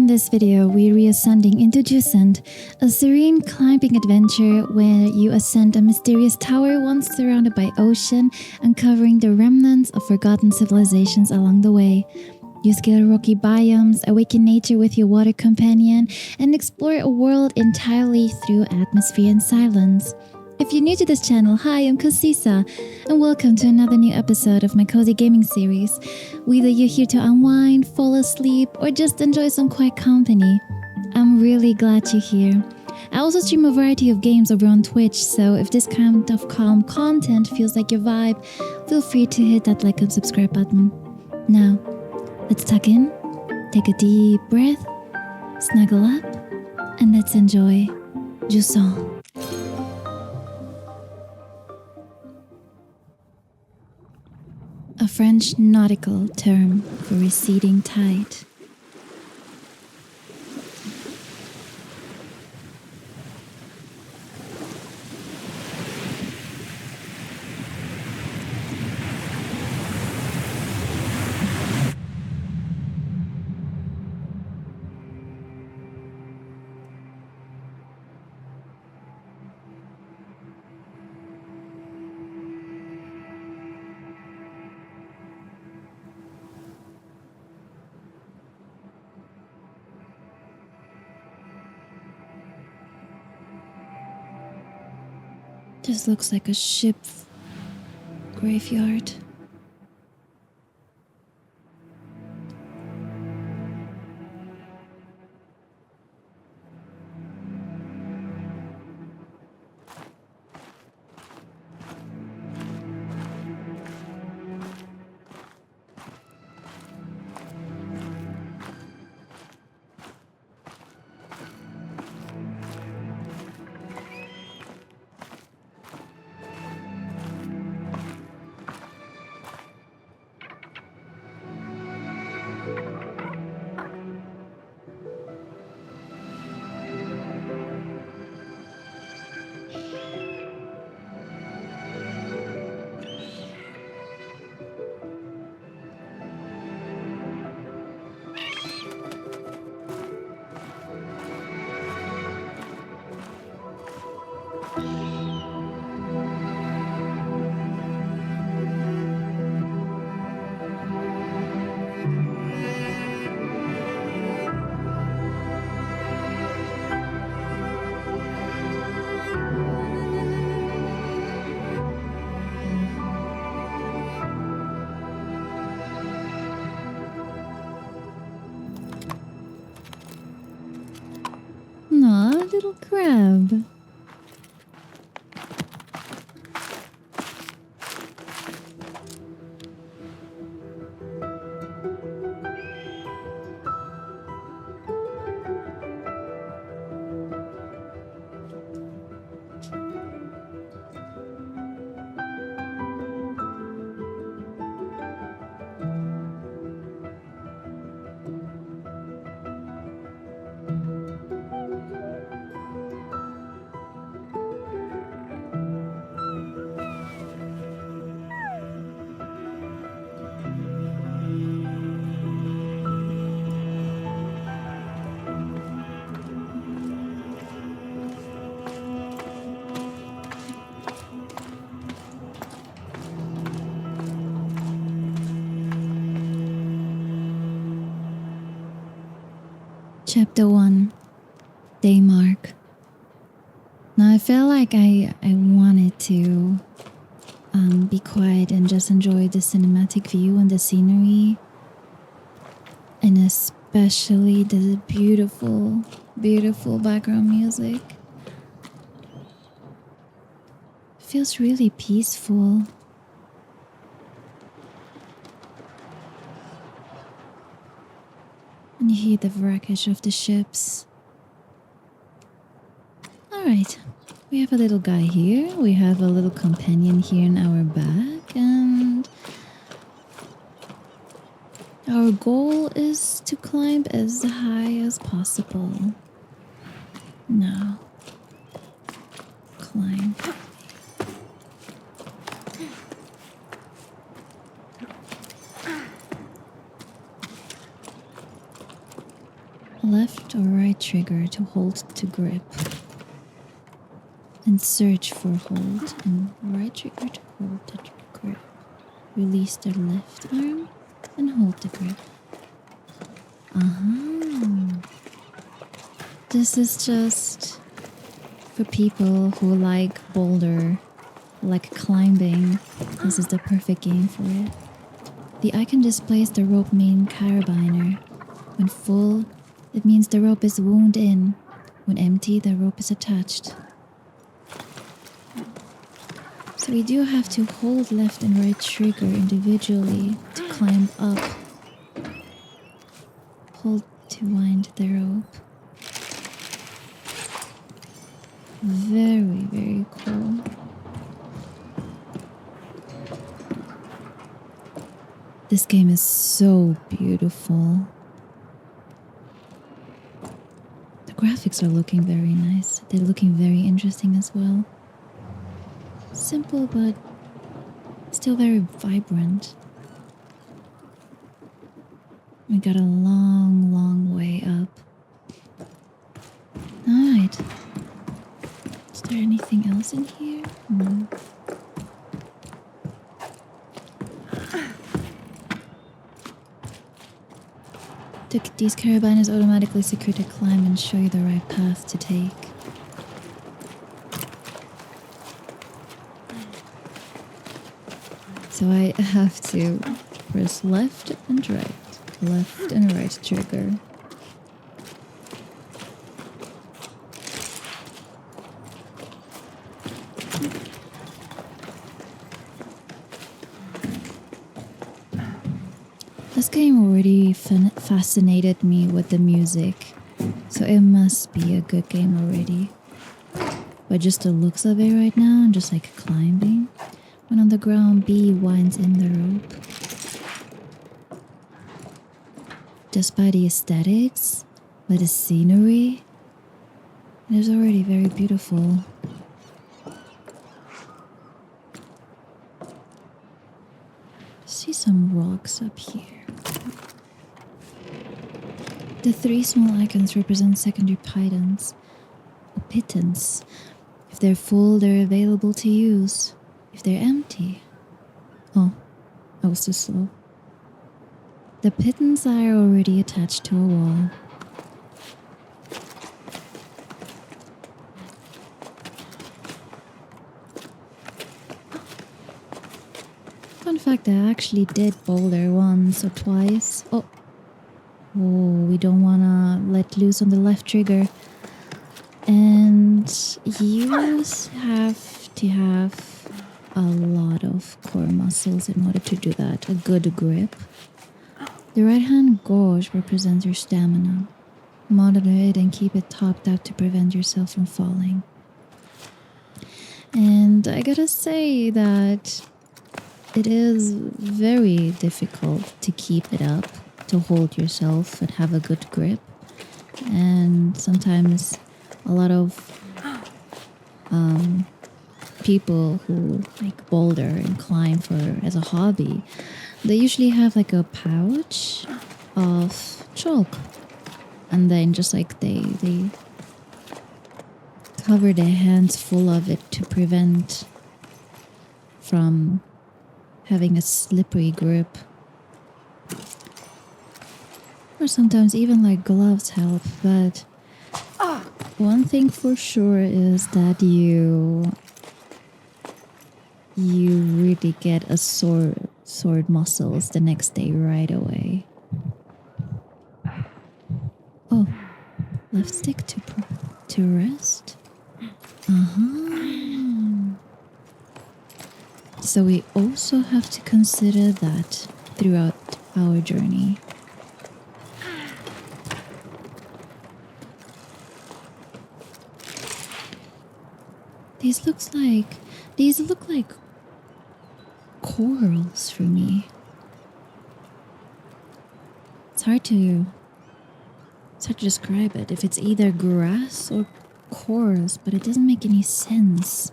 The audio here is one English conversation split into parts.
this video, we're reascending into Jusant, a serene climbing adventure where you ascend a mysterious tower once surrounded by ocean, uncovering the remnants of forgotten civilizations along the way. You scale rocky biomes, awaken nature with your water companion, and explore a world entirely through atmosphere and silence. If you're new to this channel, hi, I'm Kasiessa, and welcome to another new episode of my cozy gaming series. Whether you're here to unwind, fall asleep, or just enjoy some quiet company, I'm really glad you're here. I also stream a variety of games over on Twitch, so if this kind of calm content feels like your vibe, feel free to hit that like and subscribe button. Now, let's tuck in, take a deep breath, snuggle up, and let's enjoy Jusant. A French nautical term for receding tide. This looks like a ship graveyard. Aw, little crab. Chapter 1, Day Mark. Now I felt like I wanted to be quiet and just enjoy the cinematic view and the scenery, and especially the beautiful, beautiful background music. It feels really peaceful. And you hear the wreckage of the ships. Alright, we have a little guy here, we have a little companion here in our back, and our goal is to climb as high as possible. Now, climb. left or right trigger to hold to grip. And search for hold, and right trigger to hold the grip. Release the left arm and hold the grip. This is just for people who like boulder, like climbing. This is the perfect game for it. The icon displays the rope main carabiner. When full, it means the rope is wound in. When empty, the rope is attached. So we do have to hold left and right trigger individually to climb up. Hold to wind the rope. Very, very cool. This game is so beautiful. The graphics are looking very nice. They're looking very interesting as well. Simple but still very vibrant. We got a long, long way up. Alright. Is there anything else in here? No. These carabiners automatically secure to climb and show you the right path to take. So I have to press left and right trigger. This game already fascinated me with the music, so it must be a good game already. But just the looks of it right now, I'm just like climbing. When on the ground, B winds in the rope. Just by the aesthetics, by the scenery, it is already very beautiful. See some rocks up here. The three small icons represent secondary pitons. Or pittons. If they're full, they're available to use. If they're empty... Oh, I was too slow. The pittons are already attached to a wall. Fun fact, I actually did boulder once or twice. Oh, we don't want to let loose on the left trigger. And you have to have a lot of core muscles in order to do that. A good grip. The right hand gauge represents your stamina. Monitor it and keep it topped up to prevent yourself from falling. And I gotta say that it is very difficult to keep it up, to hold yourself and have a good grip. And sometimes a lot of people who like boulder and climb for as a hobby, they usually have like a pouch of chalk, and then just like they cover their hands full of it to prevent from having a slippery grip. Or sometimes even like gloves help, but one thing for sure is that you really get a sore muscles the next day right away. Oh, left stick to rest. So we also have to consider that throughout our journey. These look like corals for me. It's hard to describe it, if it's either grass or corals, but it doesn't make any sense.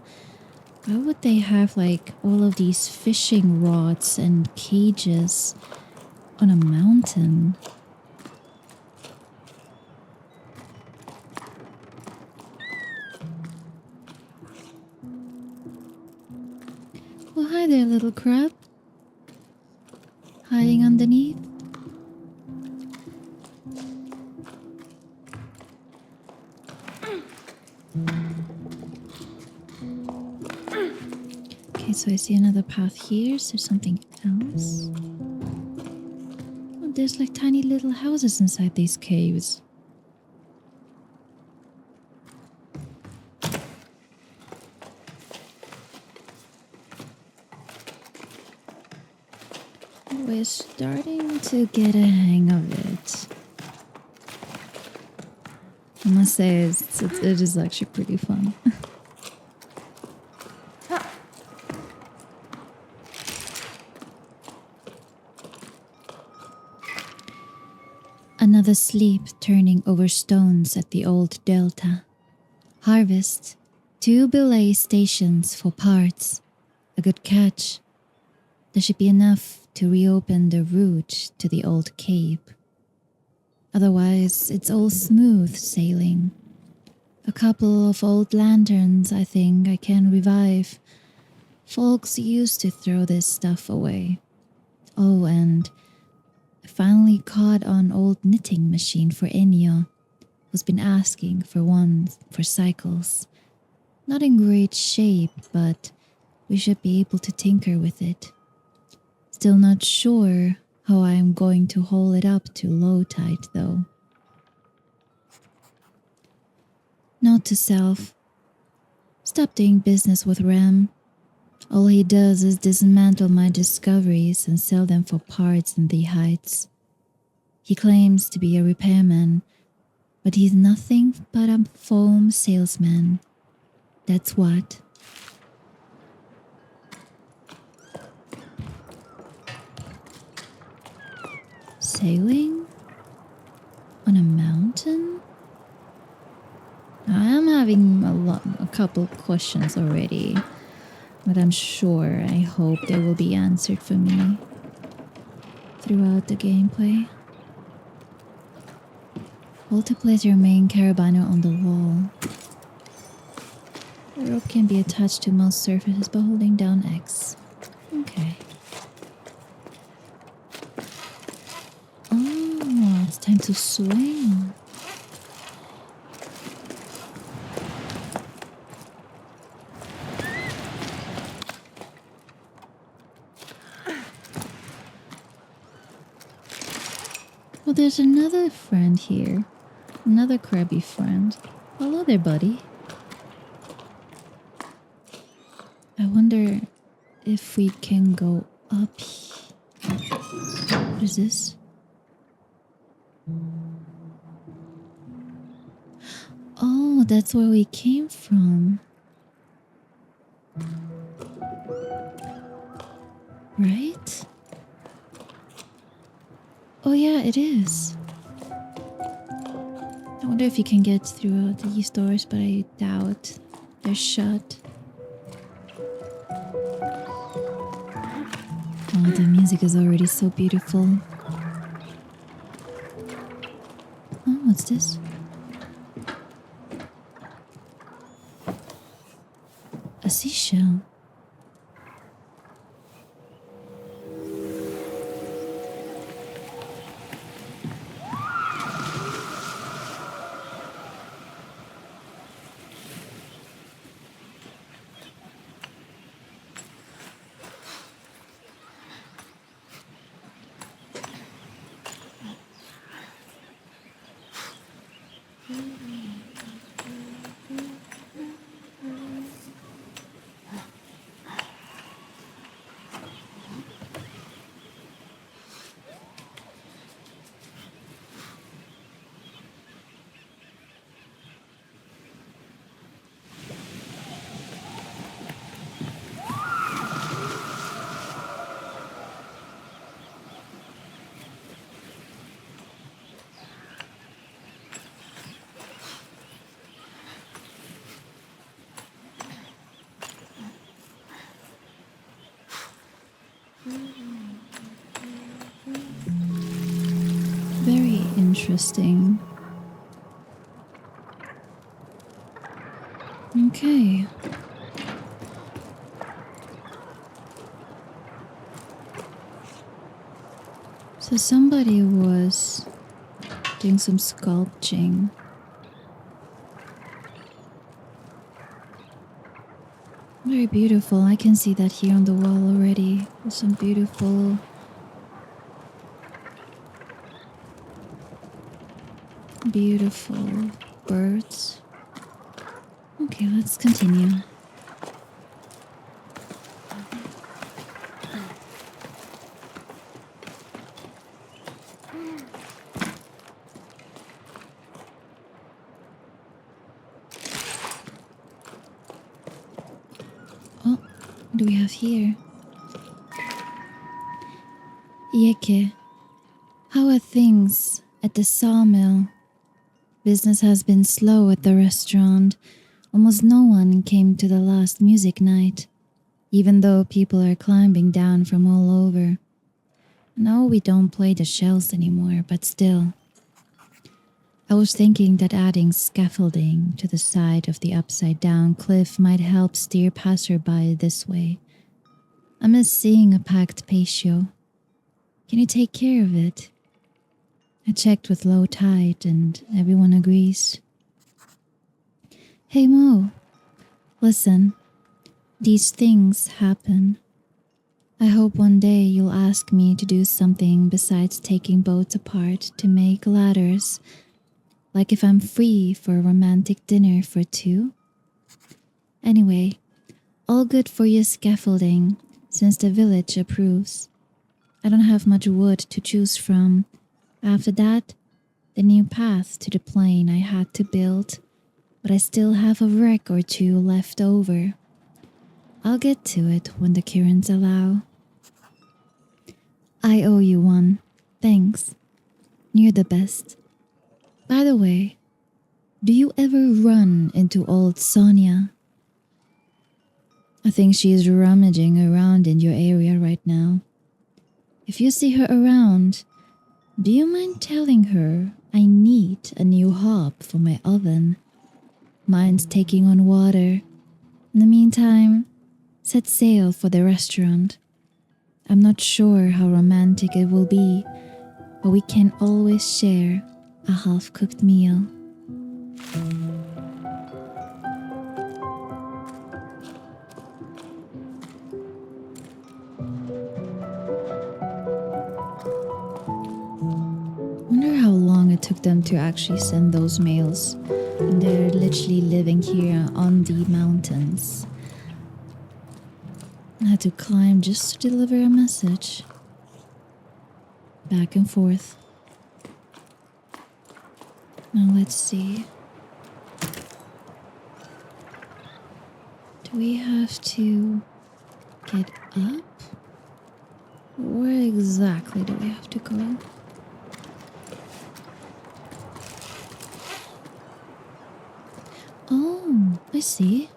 Why would they have like all of these fishing rods and cages on a mountain? Oh, hi there, little crab. Hiding underneath. Okay, so I see another path here. Is there something else? Oh, there's like tiny little houses inside these caves. We're starting to get a hang of it. I must say, it is actually pretty fun. Another sleep turning over stones at the old delta. Harvest. 2 belay stations for parts. A good catch. There should be enough to reopen the route to the old cape. Otherwise, it's all smooth sailing. A couple of old lanterns I think I can revive. Folks used to throw this stuff away. Oh, and I finally caught an old knitting machine for Enyo, who's been asking for one for cycles. Not in great shape, but we should be able to tinker with it. Still not sure how I am going to haul it up to low tide though. Note to self. Stop doing business with Rem. All he does is dismantle my discoveries and sell them for parts in the heights. He claims to be a repairman, but he's nothing but a foam salesman. That's what. Sailing? On a mountain? I am having a couple questions already, but I'm sure, I hope they will be answered for me throughout the gameplay. Hold to place your main carabiner on the wall. The rope can be attached to most surfaces by holding down X. Okay. Oh, it's time to swing. Well, there's another friend here. Another crabby friend. Hello there, buddy. I wonder if we can go up here. What is this? Oh, that's where we came from. Right? Oh yeah, it is. I wonder if you can get through these doors, but I doubt they're shut. Oh, the music is already so beautiful. Oh, what's this? A seashell. Very interesting. Okay. So somebody was doing some sculpting. Very beautiful. I can see that here on the wall already. There's some beautiful birds. Okay, let's continue. Oh, what do we have here? Yeke, how are things at the sawmill? Business has been slow at the restaurant. Almost no one came to the last music night, even though people are climbing down from all over. No, we don't play the shells anymore, but still. I was thinking that adding scaffolding to the side of the upside-down cliff might help steer passerby this way. I miss seeing a packed patio. Can you take care of it? I checked with low tide and everyone agrees. Hey Mo, listen, these things happen. I hope one day you'll ask me to do something besides taking boats apart to make ladders, like if I'm free for a romantic dinner for two. Anyway, all good for your scaffolding, since the village approves. I don't have much wood to choose from. After that, the new path to the plain I had to build, but I still have a wreck or two left over. I'll get to it when the currents allow. I owe you one. Thanks. You're the best. By the way, do you ever run into old Sonia? I think she is rummaging around in your area right now. If you see her around, do you mind telling her I need a new hob for my oven? Mine's taking on water. In the meantime, set sail for the restaurant. I'm not sure how romantic it will be, but we can always share a half-cooked meal. Wonder how long it took them to actually send those mails. And they're literally living here on the mountains. I had to climb just to deliver a message. Back and forth. Now let's see. Do we have to get up? Where exactly do we have to go? Oh, I see.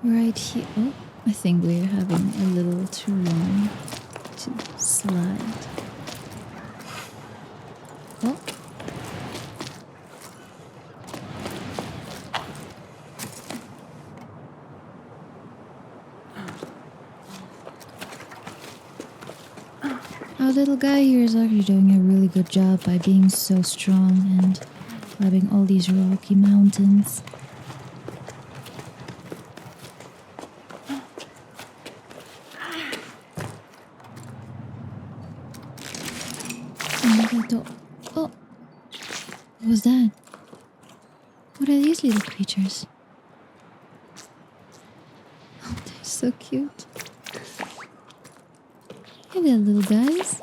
Right here. Oh, I think we're having a little too long to slide. Oh. Our little guy here is actually doing a really good job by being so strong and climbing all these rocky mountains. Oh, what was that? What are these little creatures? Oh, they're so cute. Hey there, little guys.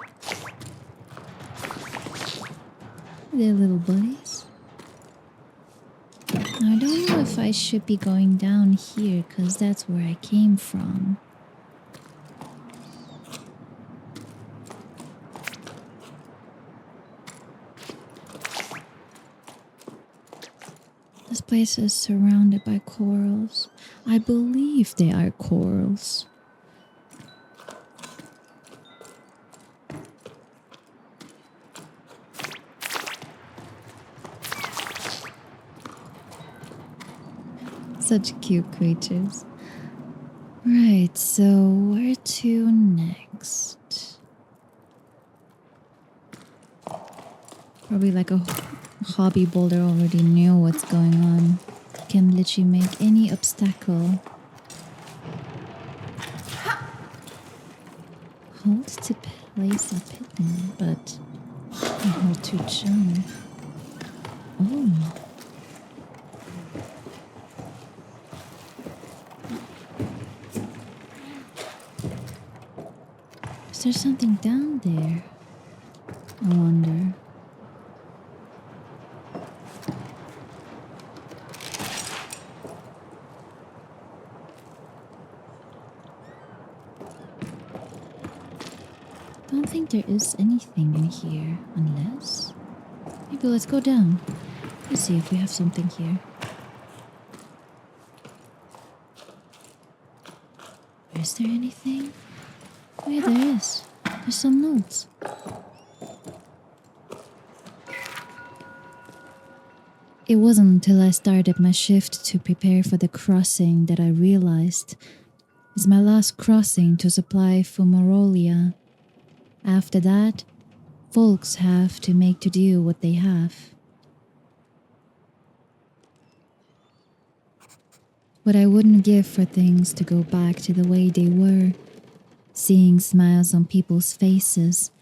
Hey there, little buddies. Now, I don't know if I should be going down here, because that's where I came from. This place is surrounded by corals. I believe they are corals. Such cute creatures. Right, so where to next? Probably like a hobby boulder already knew what's going on. Can literally make any obstacle. Hold to place a pin, but I hold to jump. Oh. Is there something down there? I wonder. Don't think there is anything in here, unless... Maybe let's go down. Let's see if we have something here. Is there anything? Oh yeah, there is. There's some notes. It wasn't until I started my shift to prepare for the crossing that I realized it's my last crossing to supply Fumarolia. After that, folks have to make to do what they have. What I wouldn't give for things to go back to the way they were. Seeing smiles on people's faces,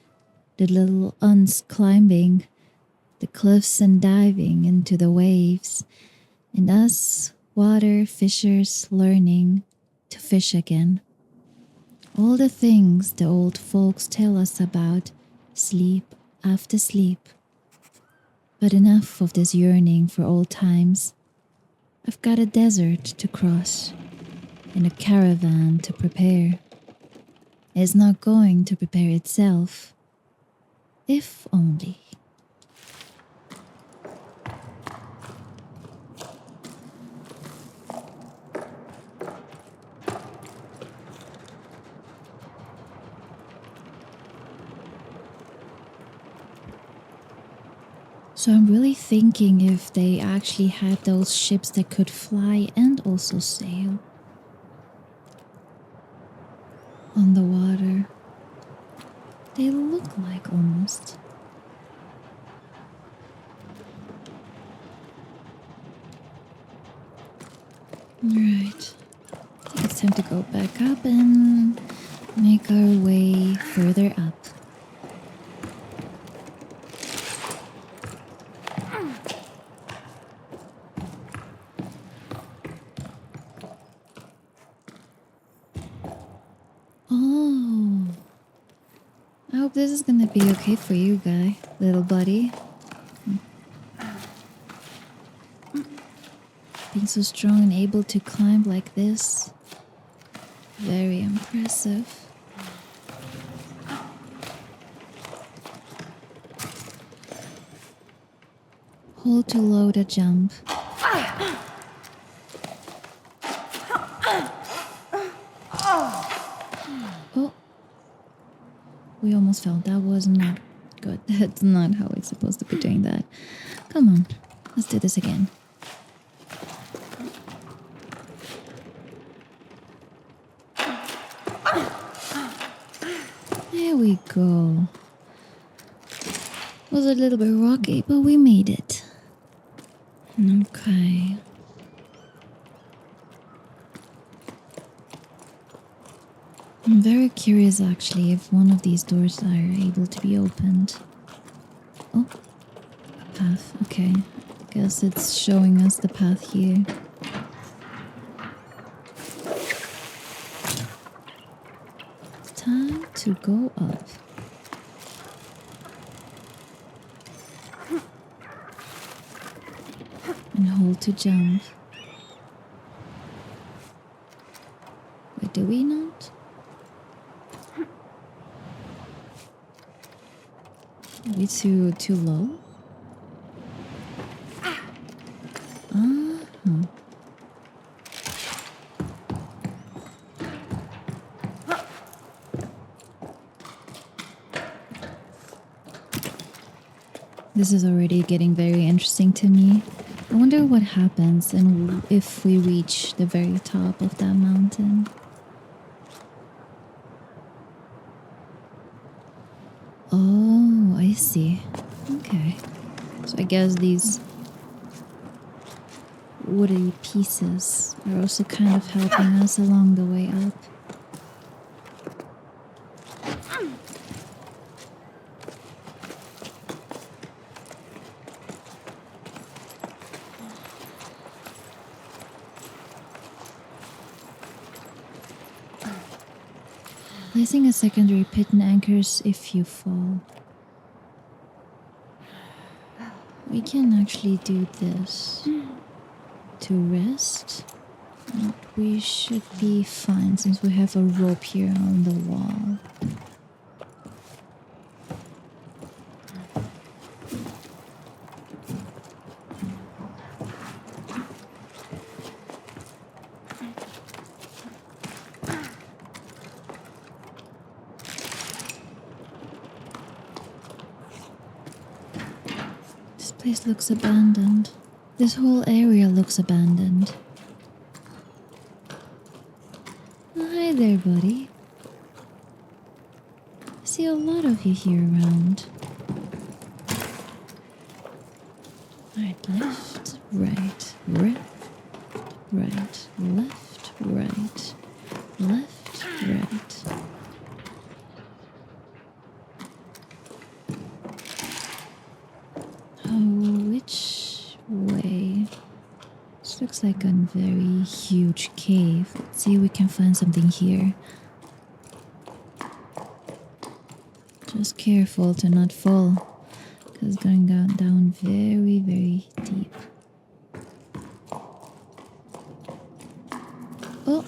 the little uns climbing the cliffs and diving into the waves, and us water fishers learning to fish again. All the things the old folks tell us about, sleep after sleep. But enough of this yearning for old times. I've got a desert to cross and a caravan to prepare. It's not going to prepare itself. If only. So I'm really thinking if they actually had those ships that could fly and also sail on the water. They look like almost. Alright. I think it's time to go back up and make our way further up. Oh. I hope this is gonna be okay for you, guy, little buddy. Being so strong and able to climb like this. Very impressive. Hold to load a jump. Oh. We almost fell. That was not good. That's not how it's supposed to be doing that. Come on. Let's do this again. There we go. Was a little bit rocky, but we made it. Okay. I'm very curious actually if one of these doors are able to be opened. Oh, a path. Okay. Guess it's showing us the path here. Time to go up. And hold to jump. Wait, do we not? Are we too low? Uh-huh. This is already getting very interesting to me. I wonder what happens and if we reach the very top of that mountain. Oh, I see. Okay. So I guess these woody pieces are also kind of helping us along the way up. Placing a secondary pit and anchors if you fall. We can actually do this to rest. And we should be fine since we have a rope here on the wall. This place looks abandoned. This whole area looks abandoned. Oh, hi there, buddy. I see a lot of you here around. Alright, left, right, right, left, right, left, right. Oh, which way? This looks like a very huge cave. Let's see if we can find something here. Just careful to not fall, because it's going down very, very deep. Oh,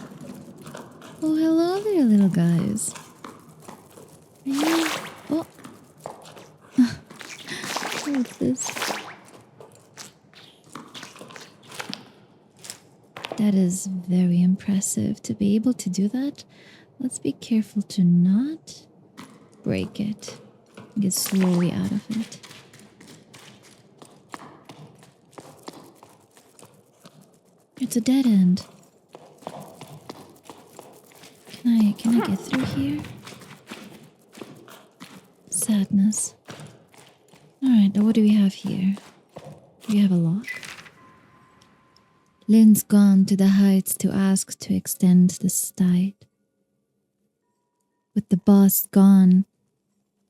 oh, hello there, little guys. Are you? Oh, what's this? That is very impressive to be able to do that. Let's be careful to not break it. Get slowly out of it. It's a dead end. Can I get through here? Sadness. Alright, what do we have here? Do we have a lock? Lynn's gone to the heights to ask to extend the stite. With the boss gone,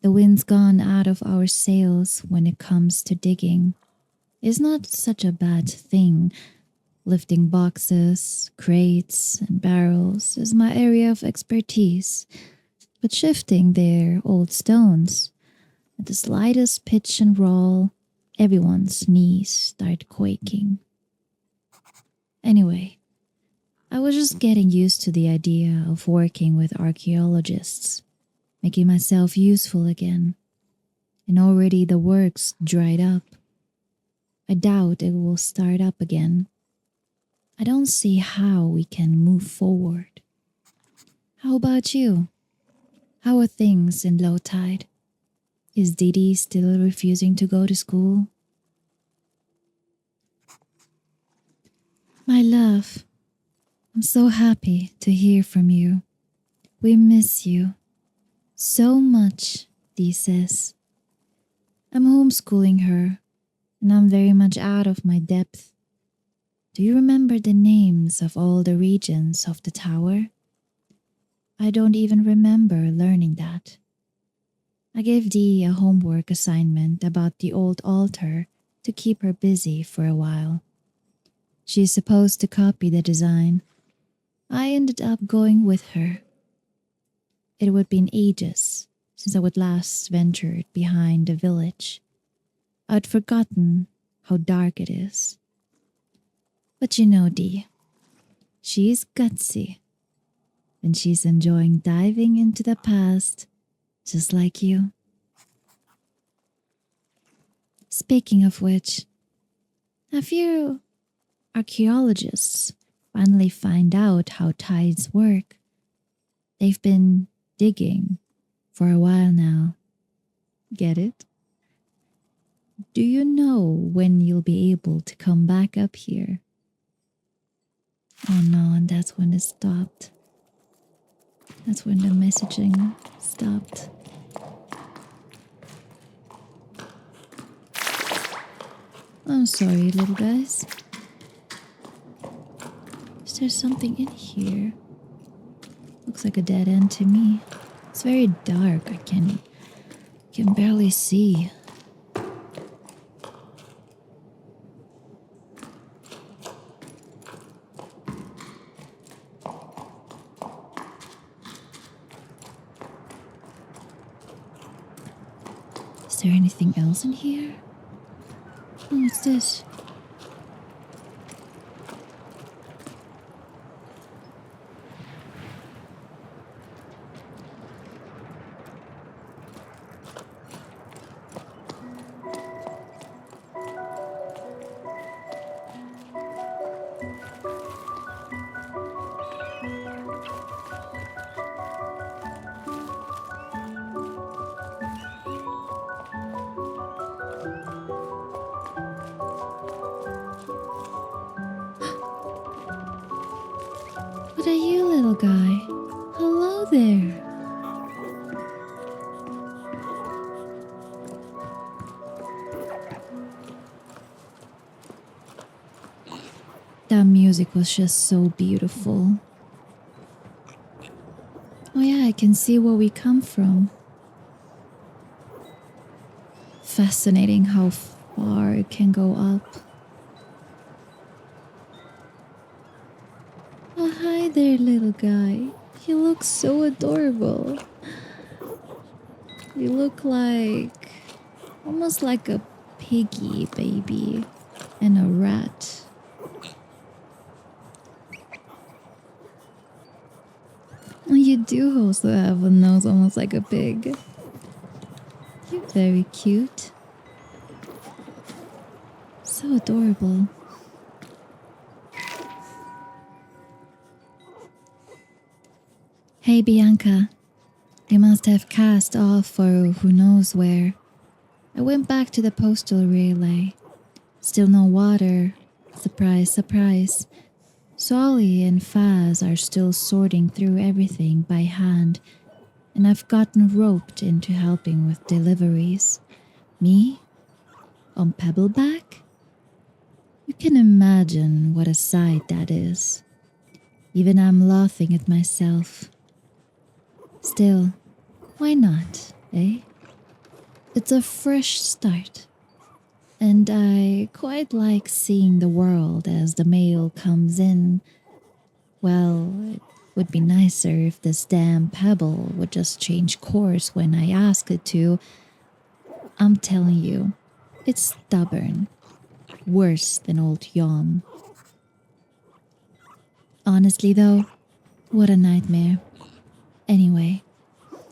the wind's gone out of our sails when it comes to digging. It's not such a bad thing. Lifting boxes, crates, and barrels is my area of expertise. But shifting their old stones, at the slightest pitch and roll, everyone's knees start quaking. Anyway, I was just getting used to the idea of working with archaeologists, making myself useful again. And already the work's dried up. I doubt it will start up again. I don't see how we can move forward. How about you? How are things in low tide? Is Didi still refusing to go to school? My love, I'm so happy to hear from you. We miss you so much, Dee says. I'm homeschooling her, and I'm very much out of my depth. Do you remember the names of all the regions of the tower? I don't even remember learning that. I gave Dee a homework assignment about the old altar to keep her busy for a while. She's supposed to copy the design. I ended up going with her. It would been ages since I would last ventured behind the village. I'd forgotten how dark it is. But you know Dee, she's gutsy. And she's enjoying diving into the past, just like you. Speaking of which, have you archaeologists finally find out how tides work? They've been digging for a while now. Get it? Do you know when you'll be able to come back up here? Oh no, and that's when it stopped. That's when the messaging stopped. I'm sorry, little guys. Is there something in here? Looks like a dead end to me. It's very dark. I can barely see. Is there anything else in here? Oh, what's this? What are you, little guy? Hello there. That music was just so beautiful. Oh yeah, I can see where we come from. Fascinating how far it can go up. Oh, hi there, little guy. You look so adorable. You look like... almost like a piggy baby and a rat. Oh, you do also have a nose almost like a pig. You're very cute. So adorable. Hey, Bianca. You must have cast off for who knows where. I went back to the postal relay. Still no water. Surprise, surprise. Solly and Faz are still sorting through everything by hand, and I've gotten roped into helping with deliveries. Me? On Pebbleback? You can imagine what a sight that is. Even I'm laughing at myself. Still, why not, eh? It's a fresh start. And I quite like seeing the world as the mail comes in. Well, it would be nicer if this damn pebble would just change course when I ask it to. I'm telling you, it's stubborn. Worse than old Yom. Honestly though, what a nightmare. Anyway,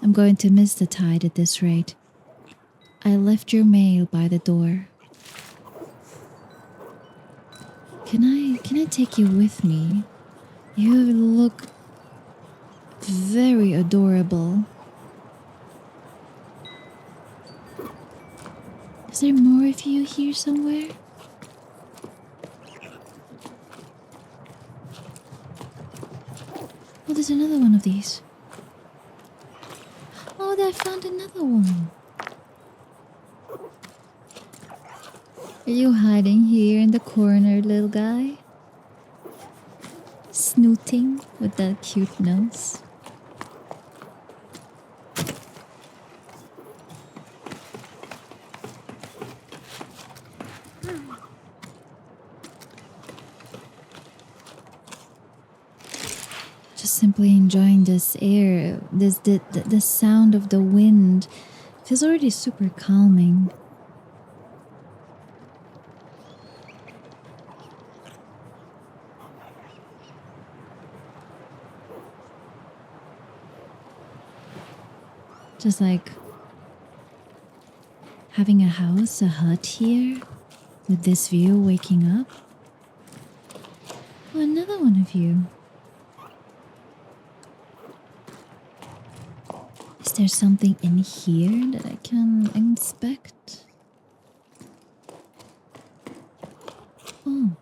I'm going to miss the tide at this rate. I left your mail by the door. Can I take you with me? You look very adorable. Is there more of you here somewhere? Oh, there's another one of these. Oh, I found another one. Are you hiding here in the corner, little guy? Snooting with that cute nose. Just simply enjoying this air, the sound of the wind. Feels already super calming. Just like having a house, a hut here, with this view waking up. Oh, another one of you. Is there something in here that I can inspect? Oh.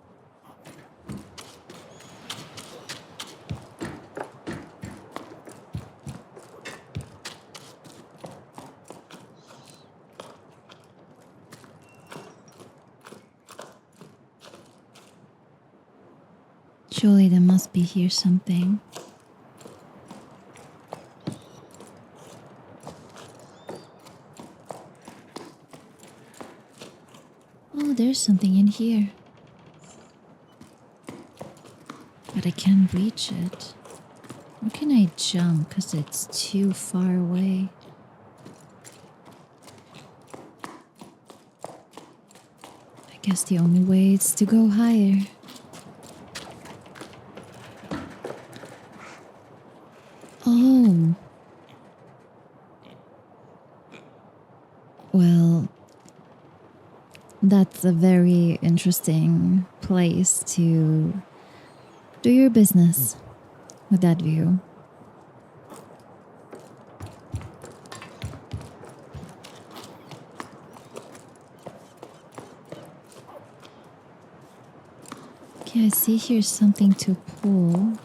Surely there must be here something. Oh, there's something in here. But I can't reach it. Where can I jump? Because it's too far away. I guess the only way is to go higher. Oh. Well, that's a very interesting place to do your business with that view. Okay, I see here's something to pull.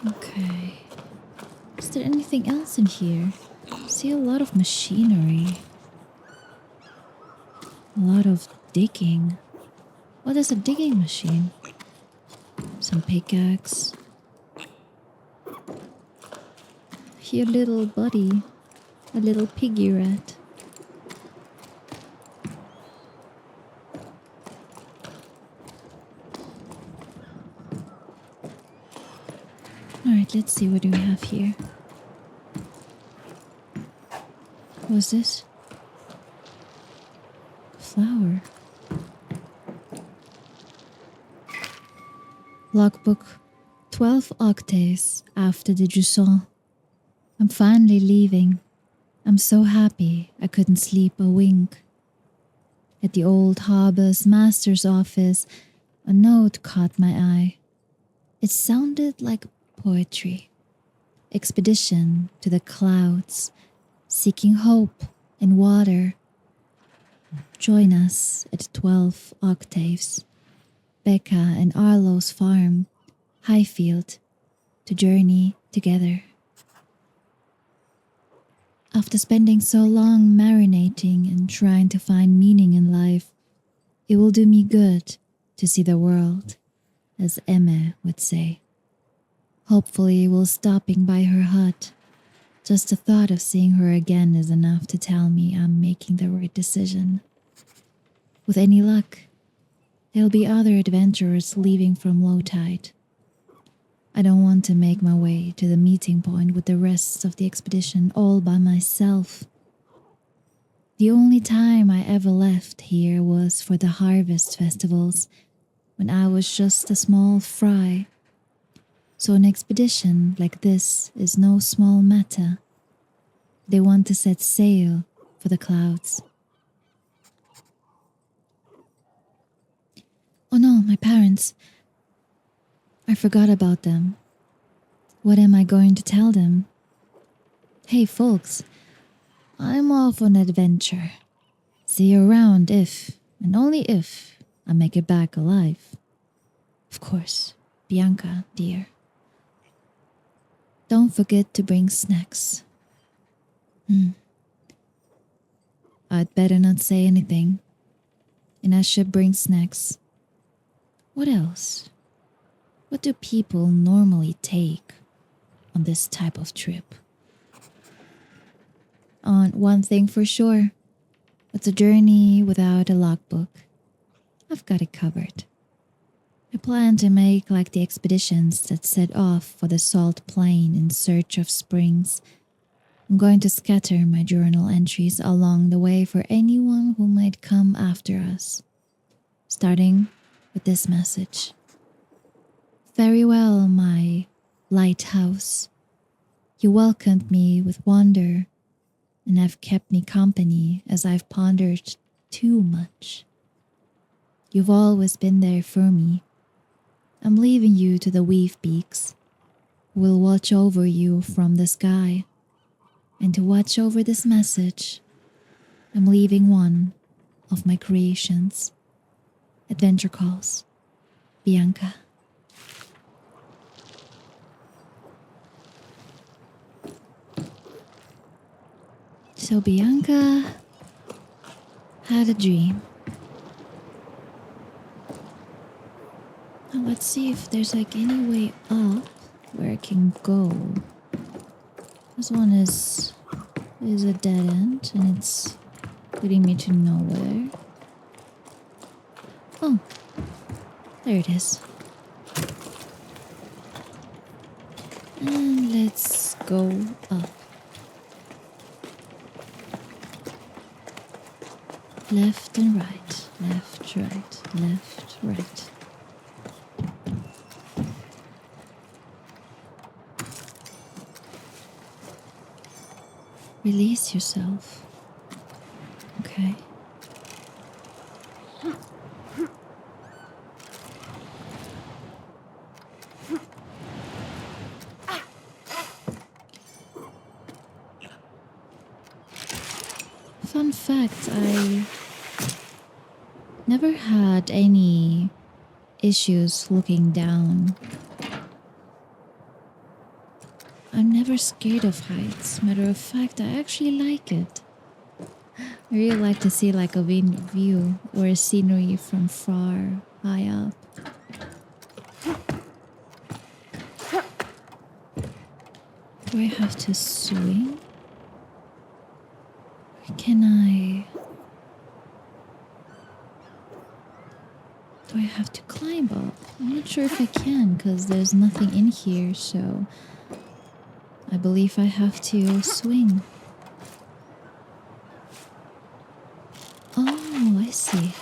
Okay. Is there anything else in here? I see a lot of machinery. A lot of digging. What is a digging machine? Some pickaxe. Here, little buddy. A little piggy rat. Alright, let's see what do we have here. What's this? Flower. Logbook. 12 octaves after the Jusant. I'm finally leaving. I'm so happy I couldn't sleep a wink. At the old harbor's master's office, a note caught my eye. It sounded like poetry. Expedition to the clouds, seeking hope in water. Join us at 12 octaves. Becca and Arlo's farm, Highfield, to journey together. After spending so long marinating and trying to find meaning in life, it will do me good to see the world, as Emma would say. Hopefully, while stopping by her hut, just the thought of seeing her again is enough to tell me I'm making the right decision. With any luck, there'll be other adventurers leaving from low tide. I don't want to make my way to the meeting point with the rest of the expedition all by myself. The only time I ever left here was for the harvest festivals, when I was just a small fry. So an expedition like this is no small matter. They want to set sail for the clouds. Oh no, my parents. I forgot about them. What am I going to tell them? Hey folks, I'm off on an adventure. See you around if, and only if, I make it back alive. Of course, Bianca, dear. Don't forget to bring snacks. I'd better not say anything. And I should bring snacks. What else? What do people normally take on this type of trip? On one thing for sure, it's a journey without a logbook. I've got it covered. I plan to make like the expeditions that set off for the salt plain in search of springs. I'm going to scatter my journal entries along the way for anyone who might come after us. Starting with this message. Very well, my lighthouse. You welcomed me with wonder and have kept me company as I've pondered too much. You've always been there for me. I'm leaving you to the weave beaks, who will watch over you from the sky. And to watch over this message, I'm leaving one of my creations. Adventure calls, Bianca. So Bianca had a dream. Let's see if there's like any way up where I can go. This one is a dead end and it's leading me to nowhere. Oh, there it is. And let's go up. Left and right, left, right, left, right. Release yourself. Okay. Fun fact, I never had any issues looking down. I'm never scared of heights. Matter of fact, I actually like it. I really like to see like a view or a scenery from far, high up. Do I have to swing? Or can I... Do I have to climb up? I'm not sure if I can because there's nothing in here, so I believe I have to swing. Oh, I see.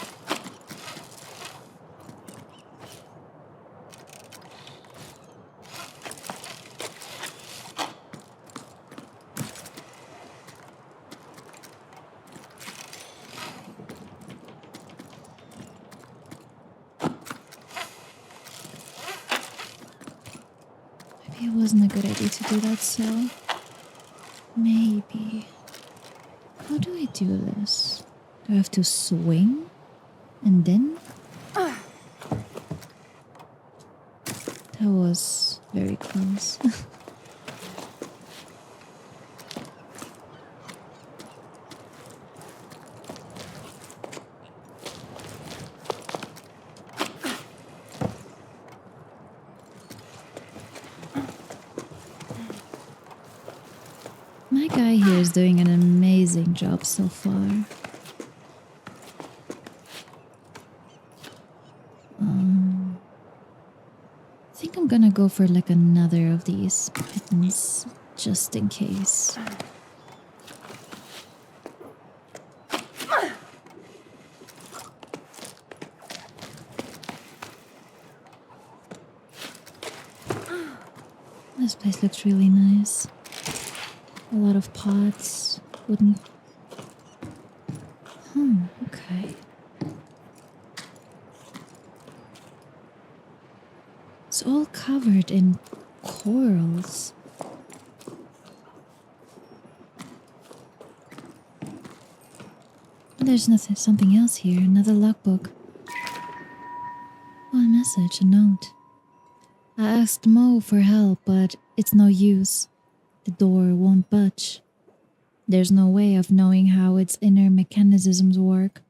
Maybe it wasn't a good idea to do that, so maybe. How do I do this? Do I have to swing? And then? That was very close. My guy here is doing an amazing job so far. I think I'm gonna go for like another of these buttons just in case. This place looks really nice. A lot of pots, wooden. Okay. It's all covered in corals. There's something else here, another logbook. Oh, a message, a note. I asked Mo for help, but it's no use. The door won't budge. There's no way of knowing how its inner mechanisms work.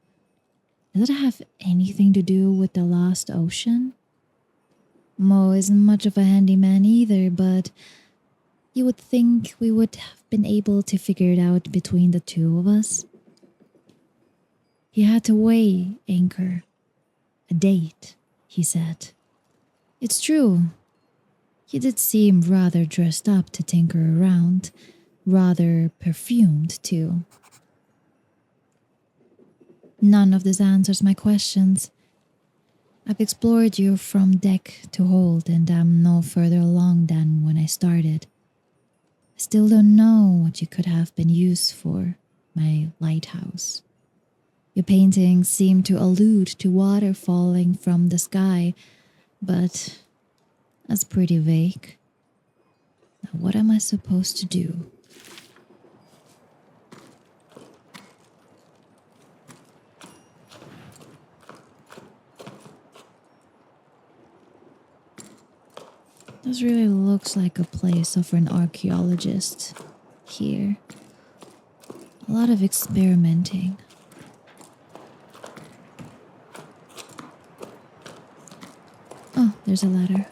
Does it have anything to do with the lost ocean? Mo isn't much of a handyman either, but you would think we would have been able to figure it out between the two of us. He had to weigh anchor. A date, he said. It's true. He did seem rather dressed up to tinker around, rather perfumed too. None of this answers my questions. I've explored you from deck to hold and I'm no further along than when I started. I still don't know what you could have been used for, my lighthouse. Your paintings seem to allude to water falling from the sky, but that's pretty vague. Now what am I supposed to do? This really looks like a place of an archaeologist here. A lot of experimenting. Oh, There's a ladder.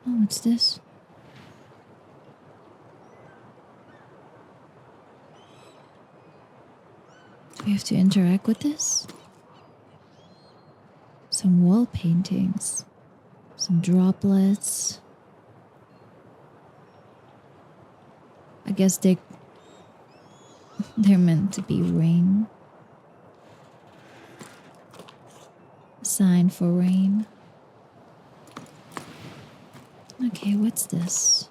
Oh, what's this? Do we have to interact with this? Some wall paintings. Some droplets. I guess they're meant to be rain. A sign for rain. Okay, what's this?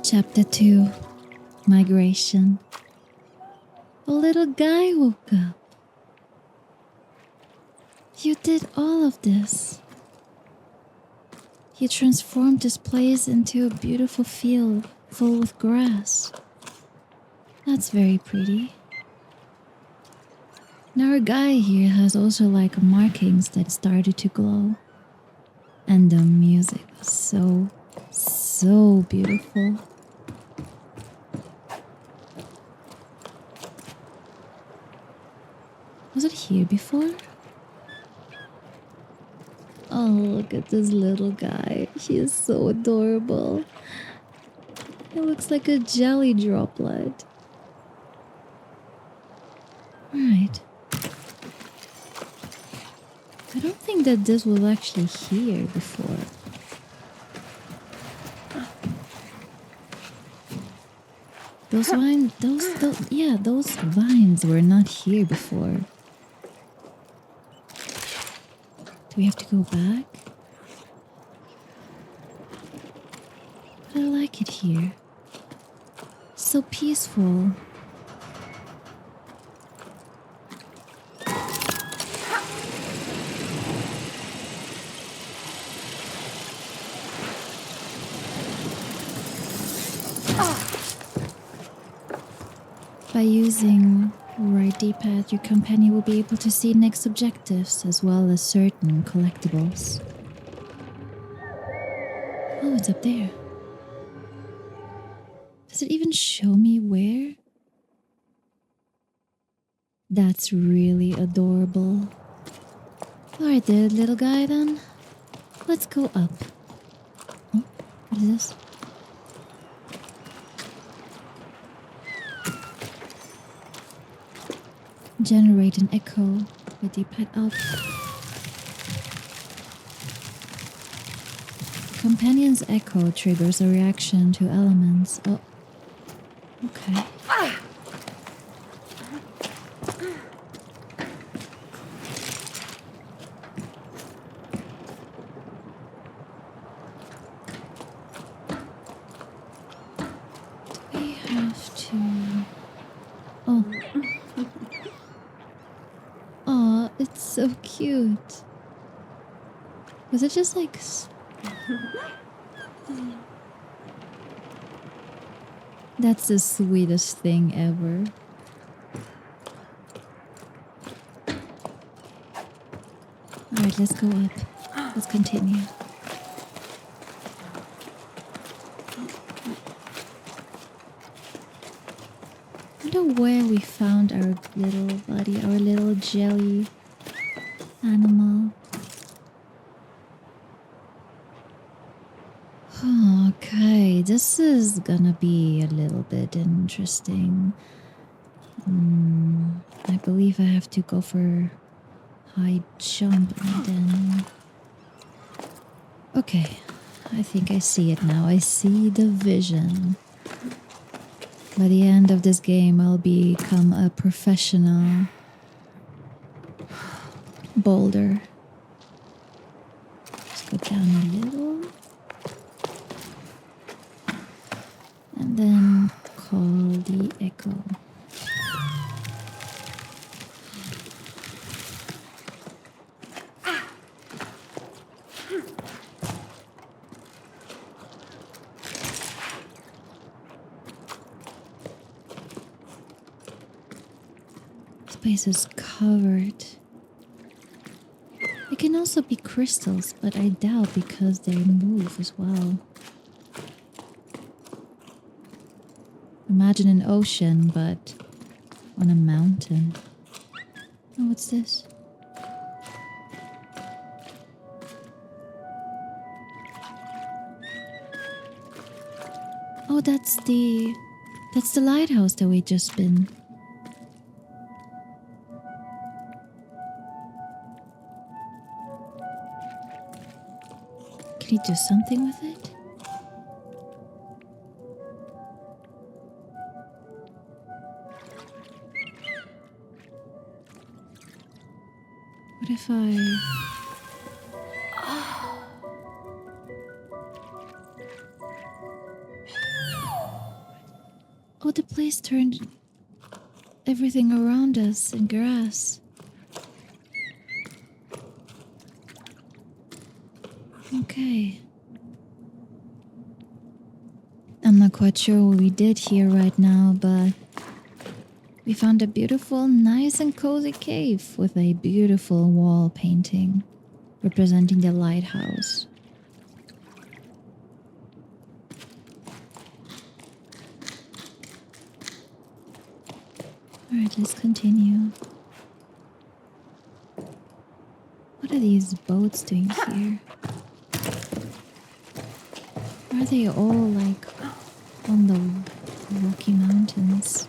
Chapter 2. Migration. A little guy woke up. You did all of this. You transformed this place into a beautiful field full of grass. That's very pretty. Now our guy here has also like markings that started to glow. And the music was so beautiful. Was it here before? Oh, look at this little guy. He is so adorable. He looks like a jelly droplet. Alright. I don't think that this was actually here before. Those vines, those vines were not here before. Do we have to go back? But I like it here. So peaceful. By using right D-pad, your companion will be able to see next objectives as well as certain collectibles. Oh, it's up there. Does it even show me where? That's really adorable. Alright there, little guy then. Let's go up. Oh, what is this? Generate an echo with D-pad up. Companion's echo triggers a reaction to elements. Oh, okay. It's so cute. Was it just like... That's the sweetest thing ever. Alright, let's go up. Let's continue. I wonder where we found our little buddy, our little jelly animal. Okay, this is gonna be a little bit interesting. I believe I have to go for high jump and then... Okay, I think I see it now. I see the vision. By the end of this game, I'll become a professional boulder. Just go down a little. And then call the echo. This place is covered. It can also be crystals, but I doubt because they move as well. Imagine an ocean, but on a mountain. Oh, what's this? Oh, that's the lighthouse that we just been. Can he do something with it? What if I... Oh, the place turned everything around us in grass. Okay. I'm not quite sure what we did here right now, but we found a beautiful, nice and cozy cave with a beautiful wall painting representing the lighthouse. Alright, let's continue. What are these boats doing here? Are they all like on the Rocky Mountains?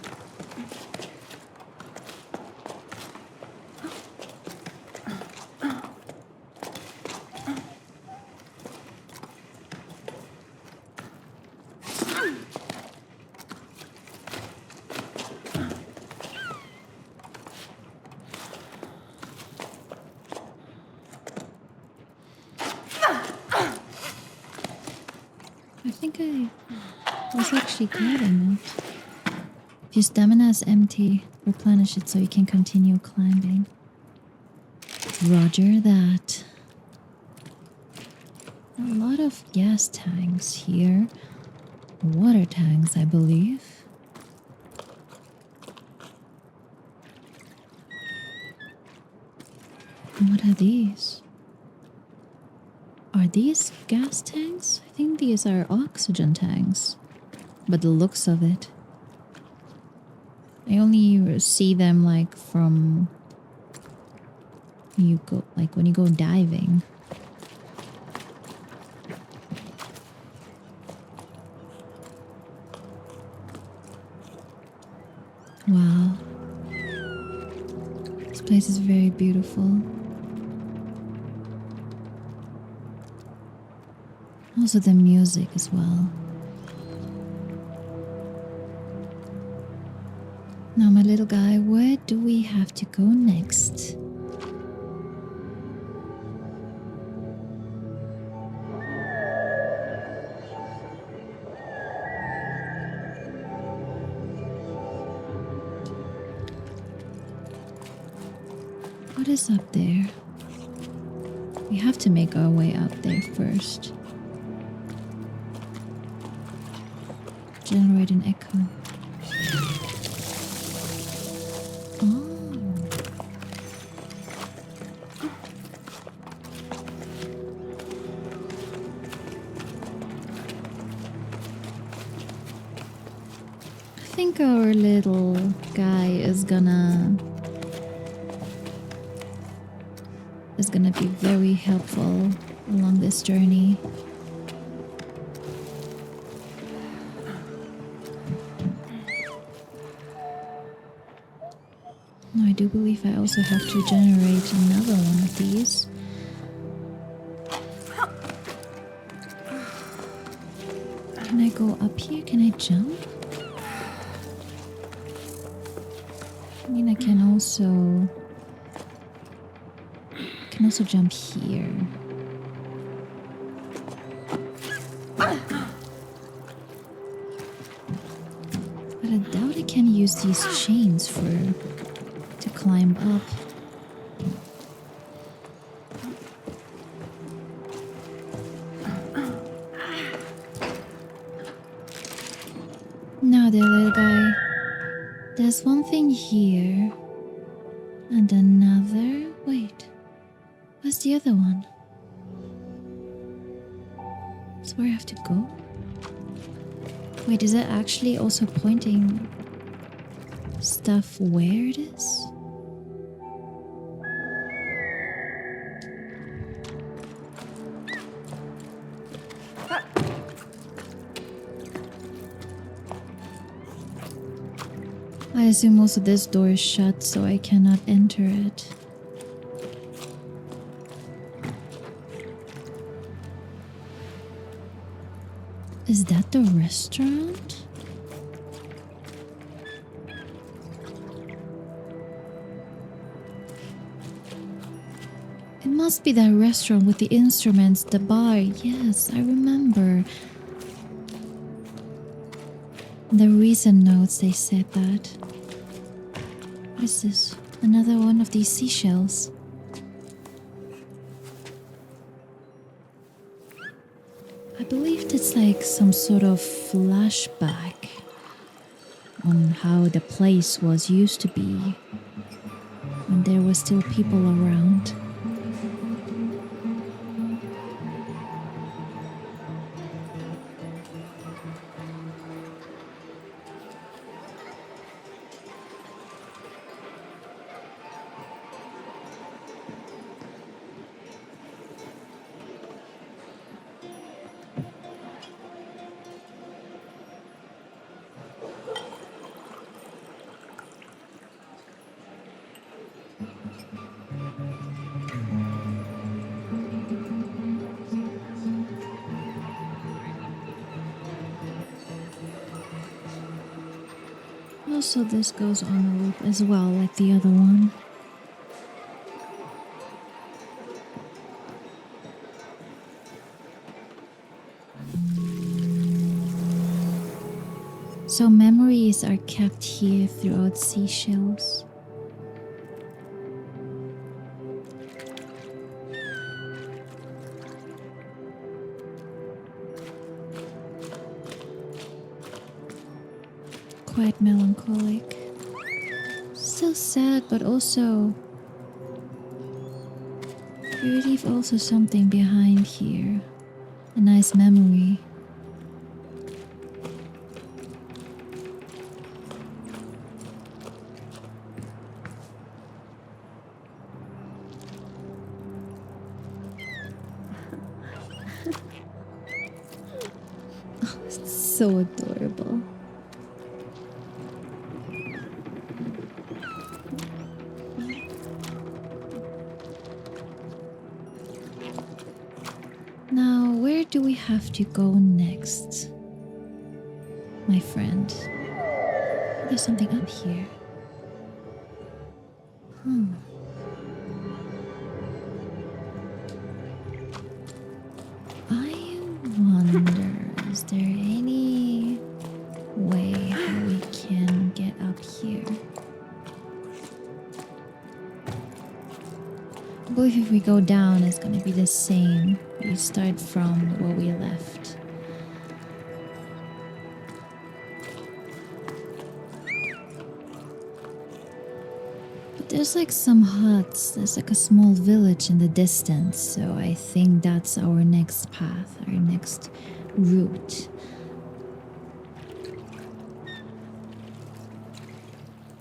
I think I was actually grabbing it. If your stamina is empty, replenish it so you can continue climbing. Roger that. A lot of gas tanks here. Water tanks, I believe. And what are these? Are these gas tanks? I think these are oxygen tanks. But the looks of it. I only see them like from you go like when you go diving. Wow. This place is very beautiful. Also the music as well. Now my little guy, where do we have to go next? What is up there? We have to make our way up there first. Generate an echo. Oh. I think our little guy is gonna be very helpful along this journey. No, I do believe I also have to generate another one of these. Can I go up here? Can I jump? I mean, I can also jump here. But I doubt I can use these chains to climb up. Now there, little guy. There's one thing here. And another. Wait. Where's the other one? That's where I have to go? Wait, is it actually also pointing stuff where it is? I assume also this door is shut, so I cannot enter it. Is that the restaurant? It must be that restaurant with the instruments, the bar. Yes, I remember. The reason notes, they said that. What is this? Another one of these seashells. I believe it's like some sort of flashback on how the place was used to be when there were still people around. Also, this goes on a loop as well, like the other one. So memories are kept here throughout seashells. Quite melancholic. Still sad, but also you leave also something behind here. A nice memory. Oh, it's so adorable. Now, where do we have to go next, my friend? There's something up here. I wonder, is there any way how we can get up here? I believe if we go down, it's gonna be the same. We start from where we left. But there's like some huts. There's like a small village in the distance. So I think that's our next path, our next route.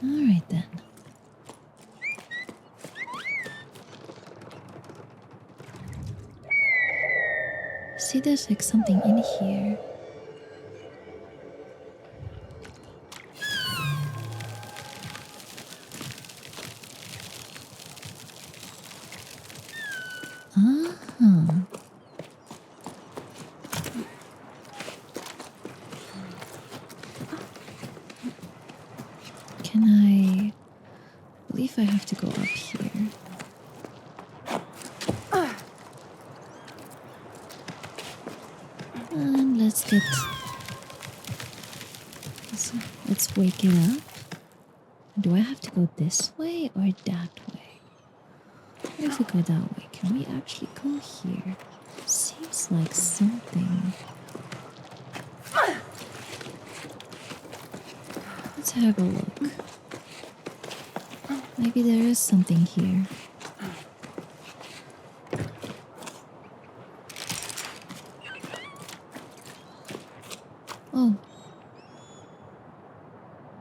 Alright then. See, there's like something in here. Uh-huh. Can I believe I have to go up here? And let's wake it up. Do I have to go this way or that way? What if we go that way? Can we actually go here? Seems like something. Let's have a look. Maybe there is something here. Oh.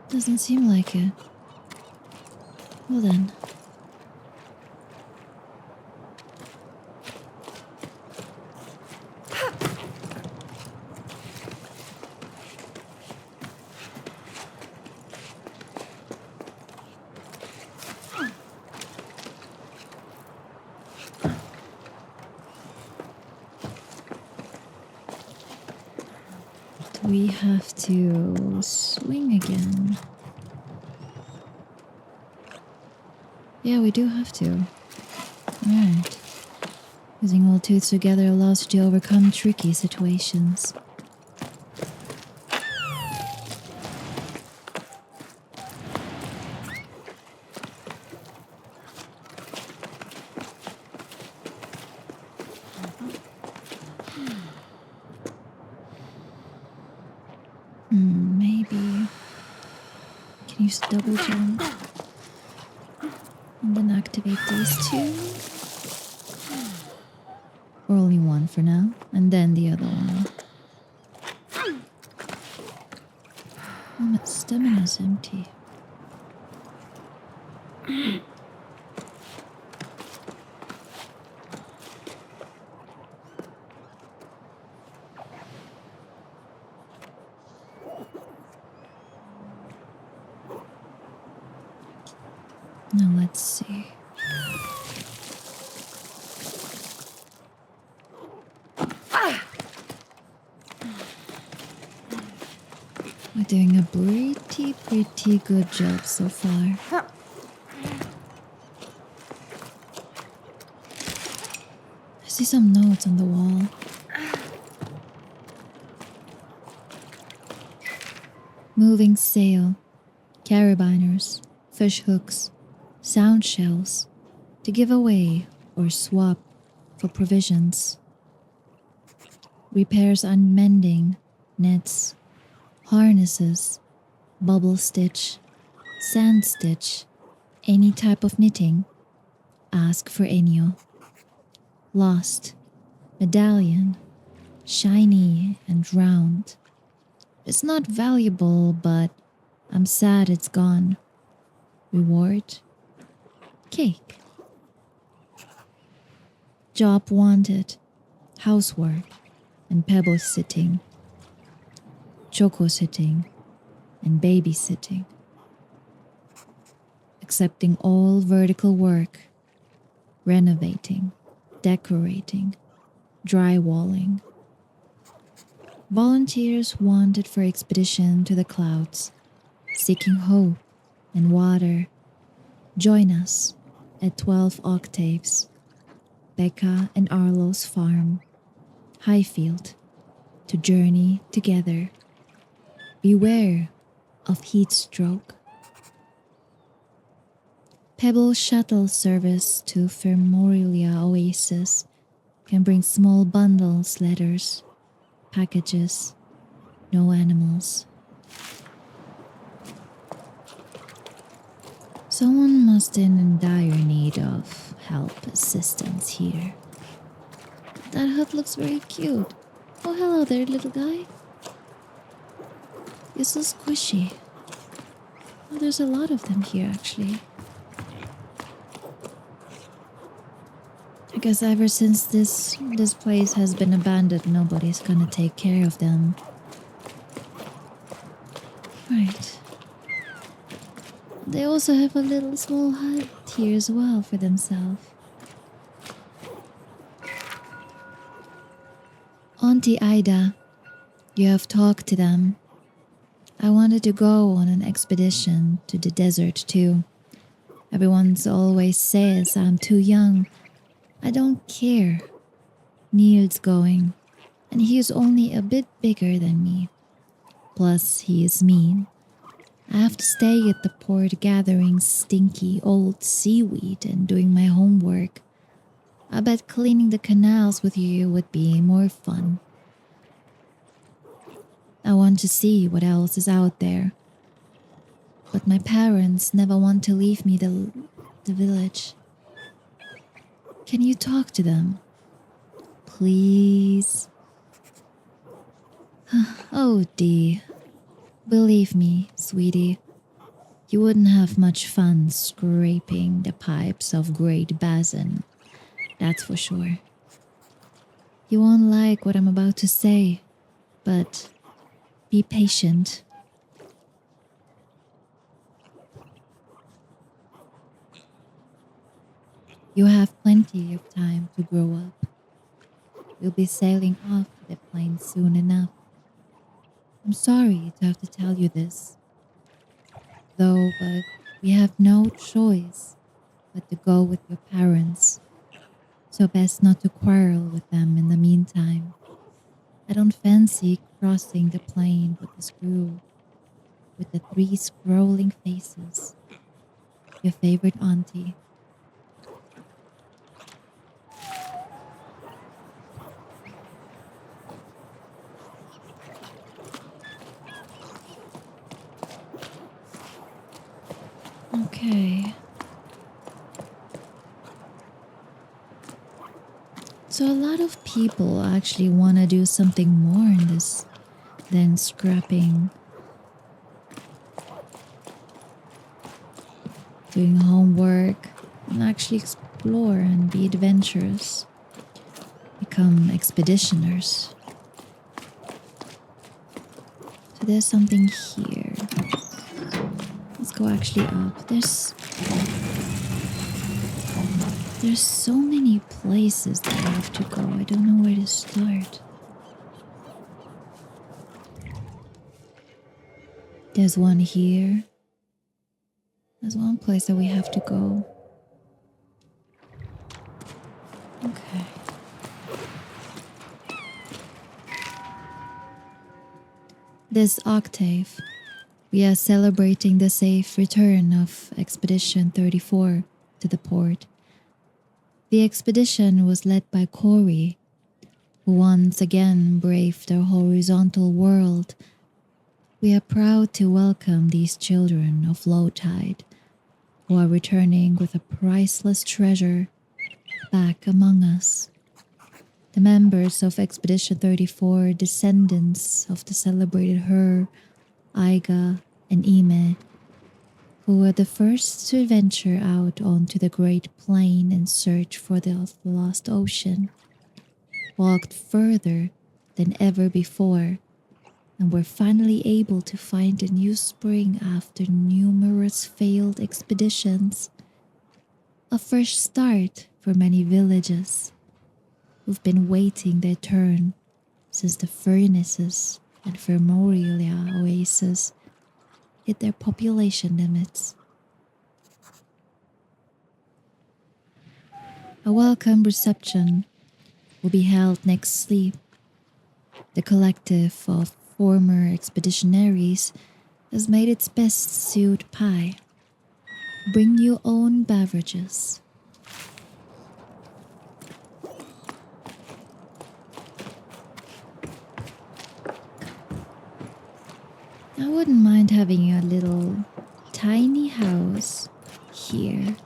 Doesn't seem like it. Well then. Do we have to swing again? Yeah, we do have to. Alright. Using all tools together allows you to overcome tricky situations. Maybe. Can use double jump. And then activate these two. Or only one for now. And then the other one. Oh, my stamina's empty. Now let's see. We're doing a pretty good job so far. I see some notes on the wall. Moving sail, carabiners, fish hooks, sound shells to give away or swap for provisions. Repairs and mending, nets, harnesses, bubble stitch, sand stitch, any type of knitting. Ask for Enyo. Lost, medallion, shiny and round. It's not valuable, but I'm sad it's gone. Reward, cake. Job wanted, housework and pebble sitting, choco sitting and babysitting. Accepting all vertical work, renovating, decorating, drywalling. Volunteers wanted for expedition to the clouds, seeking hope and water. Join us at 12 octaves, Becca and Arlo's farm, Highfield, to journey together. Beware of heat stroke. Pebble shuttle service to Fermoria Oasis can bring small bundles, letters, packages, no animals. Someone must in dire need of help, assistance here. That hut looks very cute. Oh, hello there, little guy. You're so squishy. Oh, there's a lot of them here, actually. I guess ever since this place has been abandoned, nobody's gonna take care of them. Right. They also have a little small hut here as well for themselves. Auntie Ida, you have talked to them. I wanted to go on an expedition to the desert too. Everyone's always says I'm too young. I don't care. Neil's going, and he is only a bit bigger than me. Plus, he is mean. I have to stay at the port gathering stinky old seaweed and doing my homework. I bet cleaning the canals with you would be more fun. I want to see what else is out there. But my parents never want to leave me the village. Can you talk to them? Please? Oh, Dee. Believe me, sweetie, you wouldn't have much fun scraping the pipes of Great Basin, that's for sure. You won't like what I'm about to say, but be patient. You have plenty of time to grow up. We'll be sailing off the plane soon enough. I'm sorry to have to tell you this, though, but we have no choice but to go with your parents. So best not to quarrel with them in the meantime. I don't fancy crossing the plain with this crew, with the 3 scrolling faces. Your favorite auntie. Okay. So a lot of people actually want to do something more in this than scrapping. Doing homework and actually explore and be adventurous. Become expeditioners. So there's something here. Let's go actually up. There's so many places that I have to go. I don't know where to start. There's one here. There's one place that we have to go. Okay. This octave, we are celebrating the safe return of Expedition 34 to the port. The expedition was led by Corey, who once again braved our horizontal world. We are proud to welcome these children of low tide, who are returning with a priceless treasure back among us. The members of Expedition 34, descendants of the celebrated Her, Aiga, and Ime, who were the first to venture out onto the Great Plain in search for the lost ocean, walked further than ever before, and were finally able to find a new spring after numerous failed expeditions. A fresh start for many villages who've been waiting their turn since the furnaces and Fermoria oasis hit their population limits. A welcome reception will be held next sleep. The collective of former expeditionaries has made its best stewed pie. Bring your own beverages. I wouldn't mind having a little tiny house here,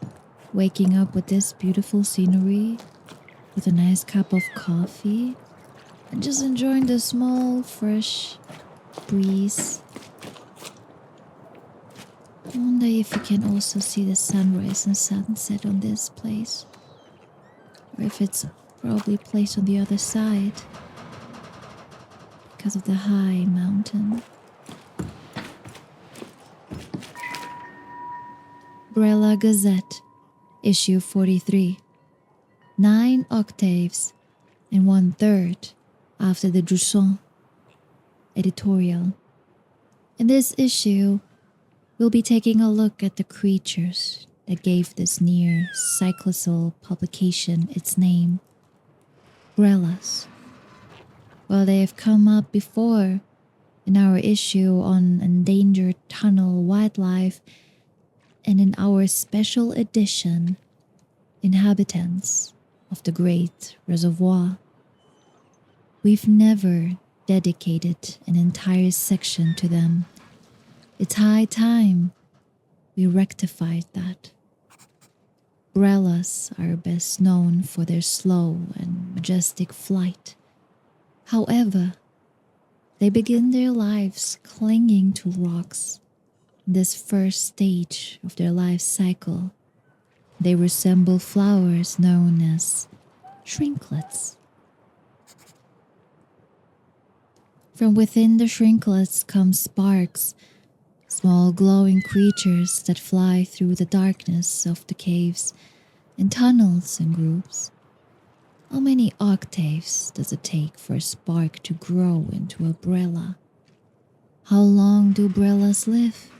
waking up with this beautiful scenery, with a nice cup of coffee, and just enjoying the small, fresh breeze. I wonder if you can also see the sunrise and sunset on this place, or if it's probably placed on the other side because of the high mountain. Brella Gazette, issue 43. 9 octaves and 1/3 after the Jusant editorial. In this issue, we'll be taking a look at the creatures that gave this near cyclosyl publication its name, Brellas. While they have come up before in our issue on endangered tunnel wildlife and in our special edition, Inhabitants of the Great Reservoir, we've never dedicated an entire section to them. It's high time we rectified that. Brellas are best known for their slow and majestic flight. However, they begin their lives clinging to rocks. In this first stage of their life cycle, they resemble flowers known as shrinklets. From within the shrinklets come sparks, small glowing creatures that fly through the darkness of the caves and tunnels in groups. How many octaves does it take for a spark to grow into a Brella? How long do Brellas live?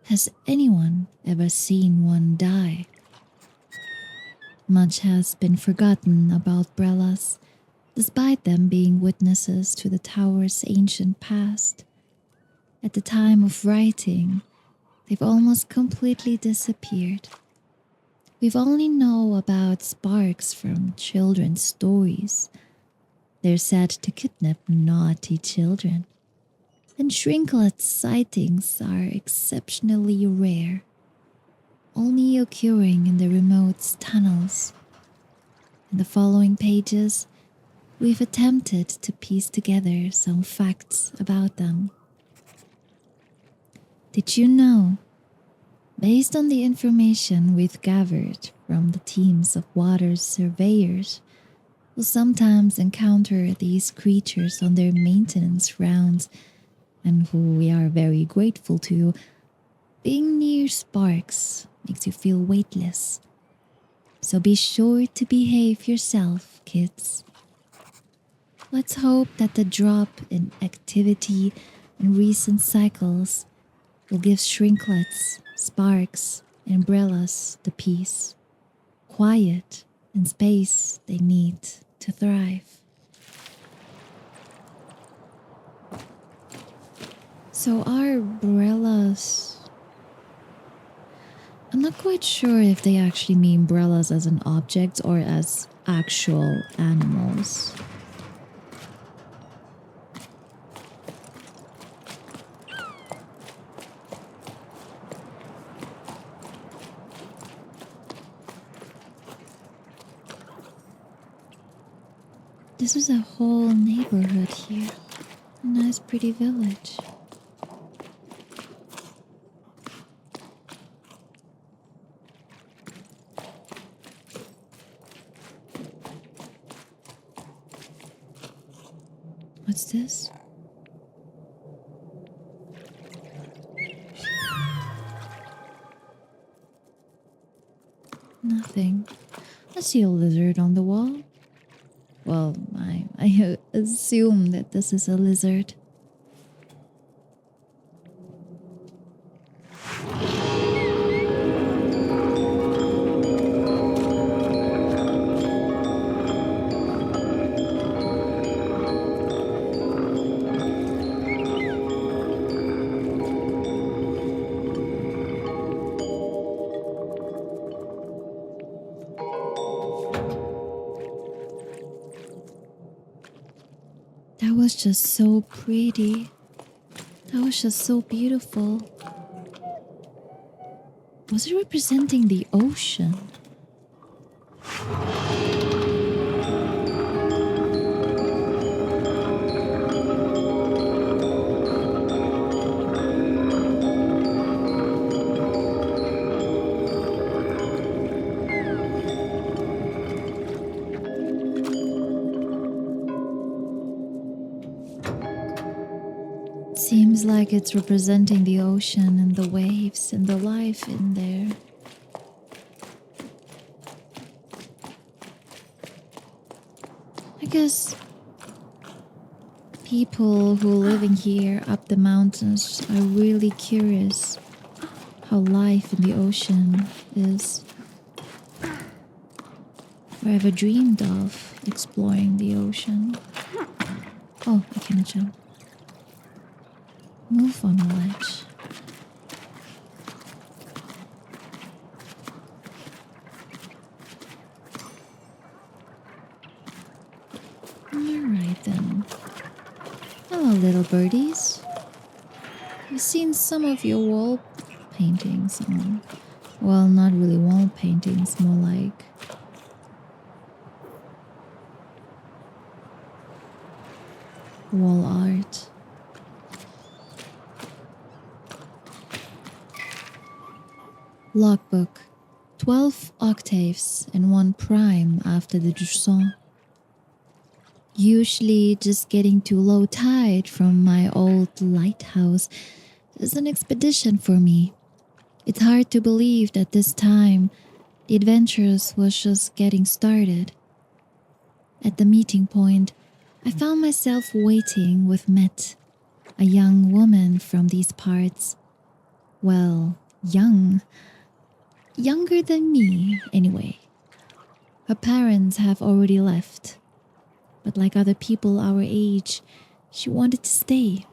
Has anyone ever seen one die? Much has been forgotten about Brellas, despite them being witnesses to the tower's ancient past. At the time of writing, they've almost completely disappeared. We've only know about sparks from children's stories. They're said to kidnap naughty children. And shrinklet sightings are exceptionally rare, only occurring in the remote tunnels. In the following pages, we've attempted to piece together some facts about them. Did you know? Based on the information we've gathered from the teams of water surveyors, we'll sometimes encounter these creatures on their maintenance rounds, and who we are very grateful to. Being near sparks makes you feel weightless. So be sure to behave yourself, kids. Let's hope that the drop in activity in recent cycles will give shrinklets, sparks, and Brellas the peace, quiet, and space they need to thrive. So are Brellas... I'm not quite sure if they actually mean Brellas as an object or as actual animals. This is a whole neighborhood here. A nice pretty village. What's this? Nothing. I see a lizard on the wall. Well, I assume that this is a lizard. That was just so pretty. That was just so beautiful. Was it representing the ocean? Seems like it's representing the ocean and the waves and the life in there. I guess people who are living here up the mountains are really curious how life in the ocean is. Or ever dreamed of exploring the ocean. Oh, I cannot jump. Move on the ledge. Alright then. Hello, little birdies. I've seen some of your wall paintings on. Well, not really wall paintings, more like wall art. Logbook. 12 octaves and 1 prime after the Jusant. Usually just getting to low tide from my old lighthouse is an expedition for me. It's hard to believe that this time the adventures was just getting started. At the meeting point, I found myself waiting with Met, a young woman from these parts. Well, younger than me anyway. Her parents have already left, but like other people our age, she wanted to stay.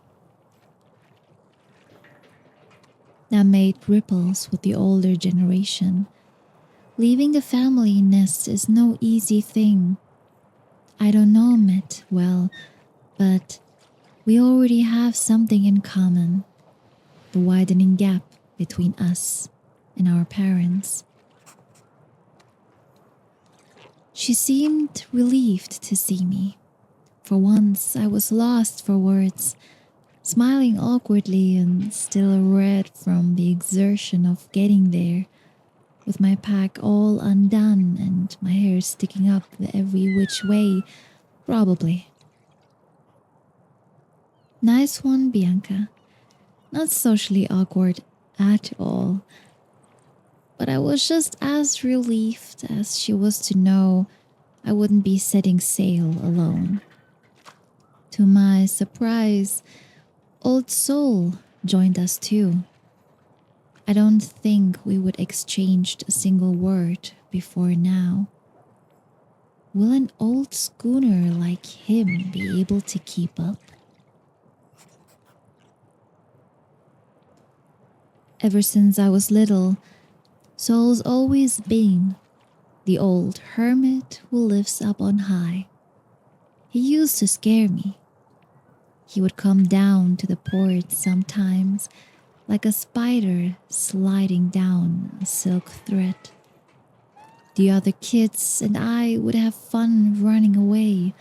That made ripples with the older generation. Leaving the family nest is no easy thing. I don't know Met well, but we already have something in common. The widening gap between us and our parents. She seemed relieved to see me. For once, I was lost for words, smiling awkwardly and still red from the exertion of getting there, with my pack all undone and my hair sticking up every which way, probably. Nice one, Bianca. Not socially awkward at all. But I was just as relieved as she was to know I wouldn't be setting sail alone. To my surprise, Old Soul joined us too. I don't think we would exchanged a single word before now. Will an old schooner like him be able to keep up? Ever since I was little, Soul's always been the old hermit who lives up on high. He used to scare me. He would come down to the port sometimes like a spider sliding down a silk thread. The other kids and I would have fun running away,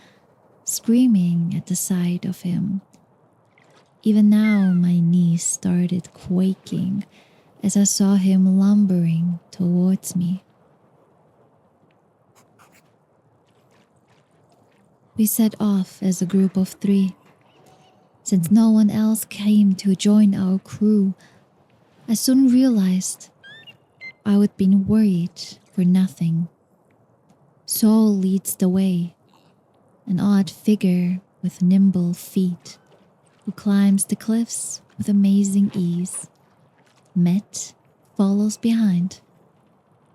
screaming at the sight of him. Even now my knees started quaking as I saw him lumbering towards me. We set off as a group of 3. Since no one else came to join our crew, I soon realized I would be worried for nothing. Soul leads the way, an odd figure with nimble feet, who climbs the cliffs with amazing ease. Met follows behind,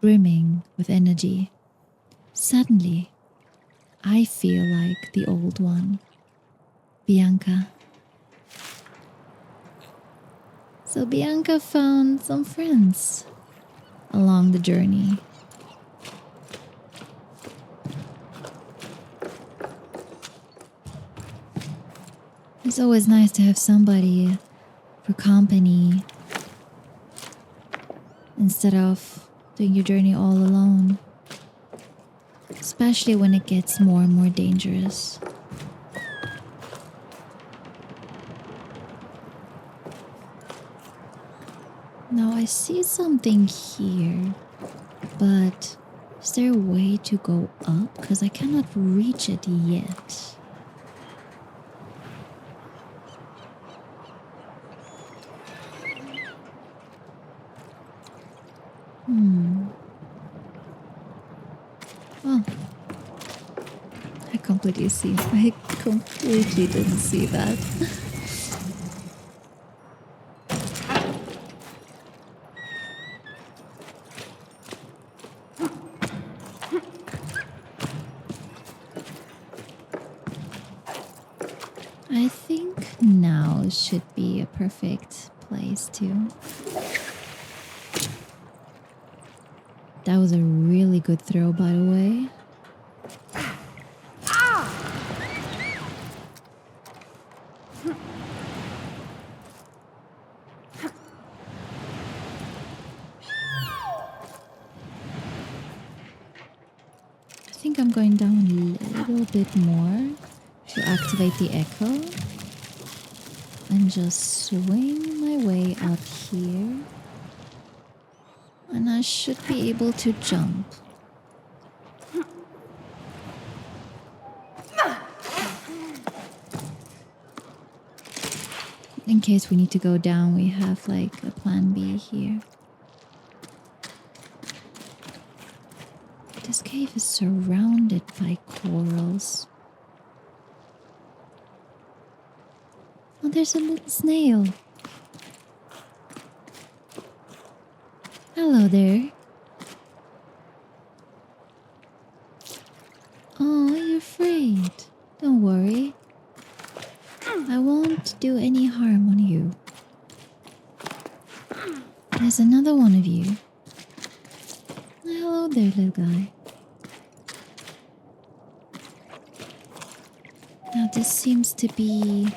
brimming with energy. Suddenly, I feel like the old one, Bianca. So Bianca found some friends along the journey. It's always nice to have somebody for company instead of doing your journey all alone. Especially when it gets more and more dangerous. Now I see something here, but is there a way to go up? Because I cannot reach it yet. Oh. I completely didn't see that. I think now should be a perfect place to. That was a really good throw, by the way. I think I'm going down a little bit more to activate the echo. And just swing my way up here. And I should be able to jump. In case we need to go down, we have like a plan B here. This cave is surrounded by corals. Oh, there's a little snail. Hello there. Oh, you're afraid. Don't worry. I won't do any harm on you. There's another one of you. Hello there, little guy. Now this seems to be...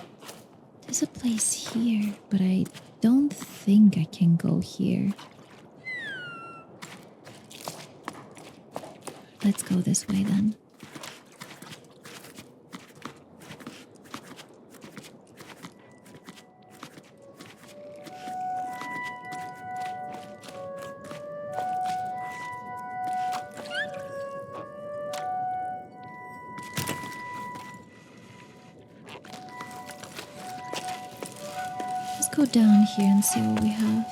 There's a place here, but I don't think I can go here. Let's go this way then. Let's go down here and see what we have.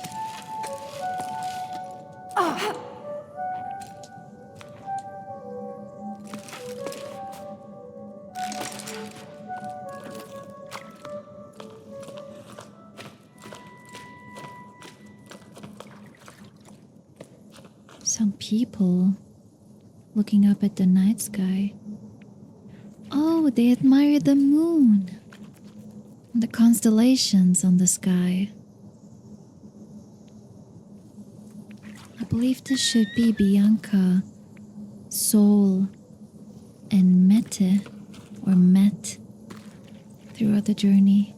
Some people looking up at the night sky. Oh, they admire the moon. The constellations on the sky. I believe this should be Bianca, Sol, and Mette, or Met, throughout the journey.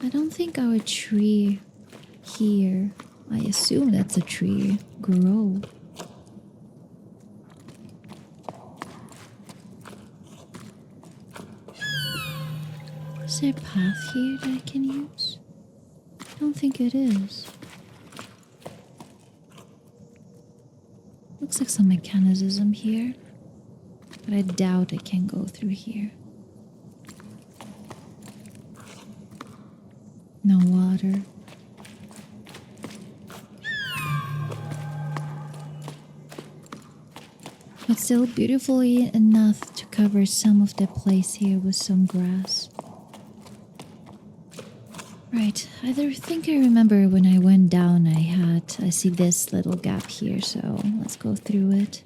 I don't think our tree here, I assume that's a tree, grow. Is there a path here that I can use? I don't think it is. Looks like some mechanism here, but I doubt I can go through here. No water. But still beautifully enough to cover some of the place here with some grass. Right, I think I remember when I went down I see this little gap here, so let's go through it.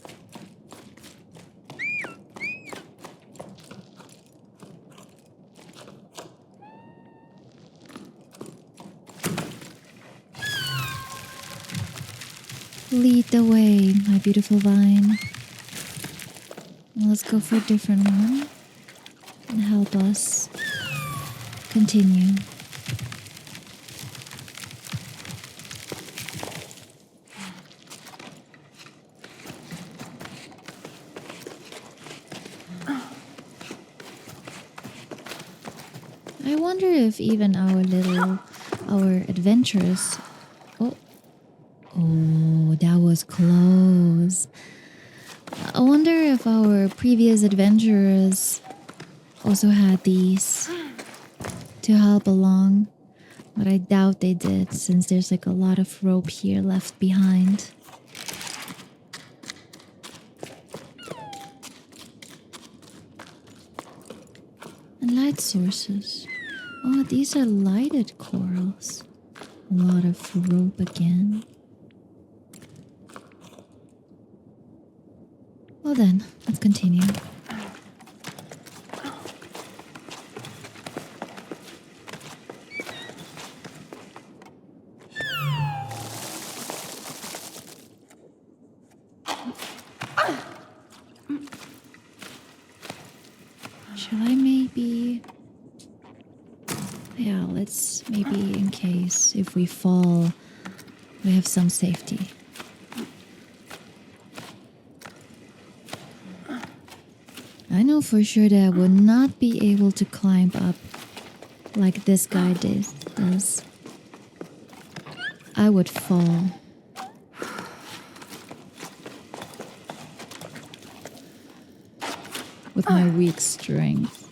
Lead the way, my beautiful vine. Let's go for a different one and help us continue. I wonder if even our adventurers. Oh, that was close. I wonder if our previous adventurers also had these to help along. But I doubt they did, since there's like a lot of rope here left behind. And light sources. Oh, these are lighted corals. A lot of rope again. Well then, let's continue. Shall I maybe... Yeah, let's maybe, in case if we fall, we have some safety. I know for sure that I would not be able to climb up like this guy does. I would fall. With my weak strength.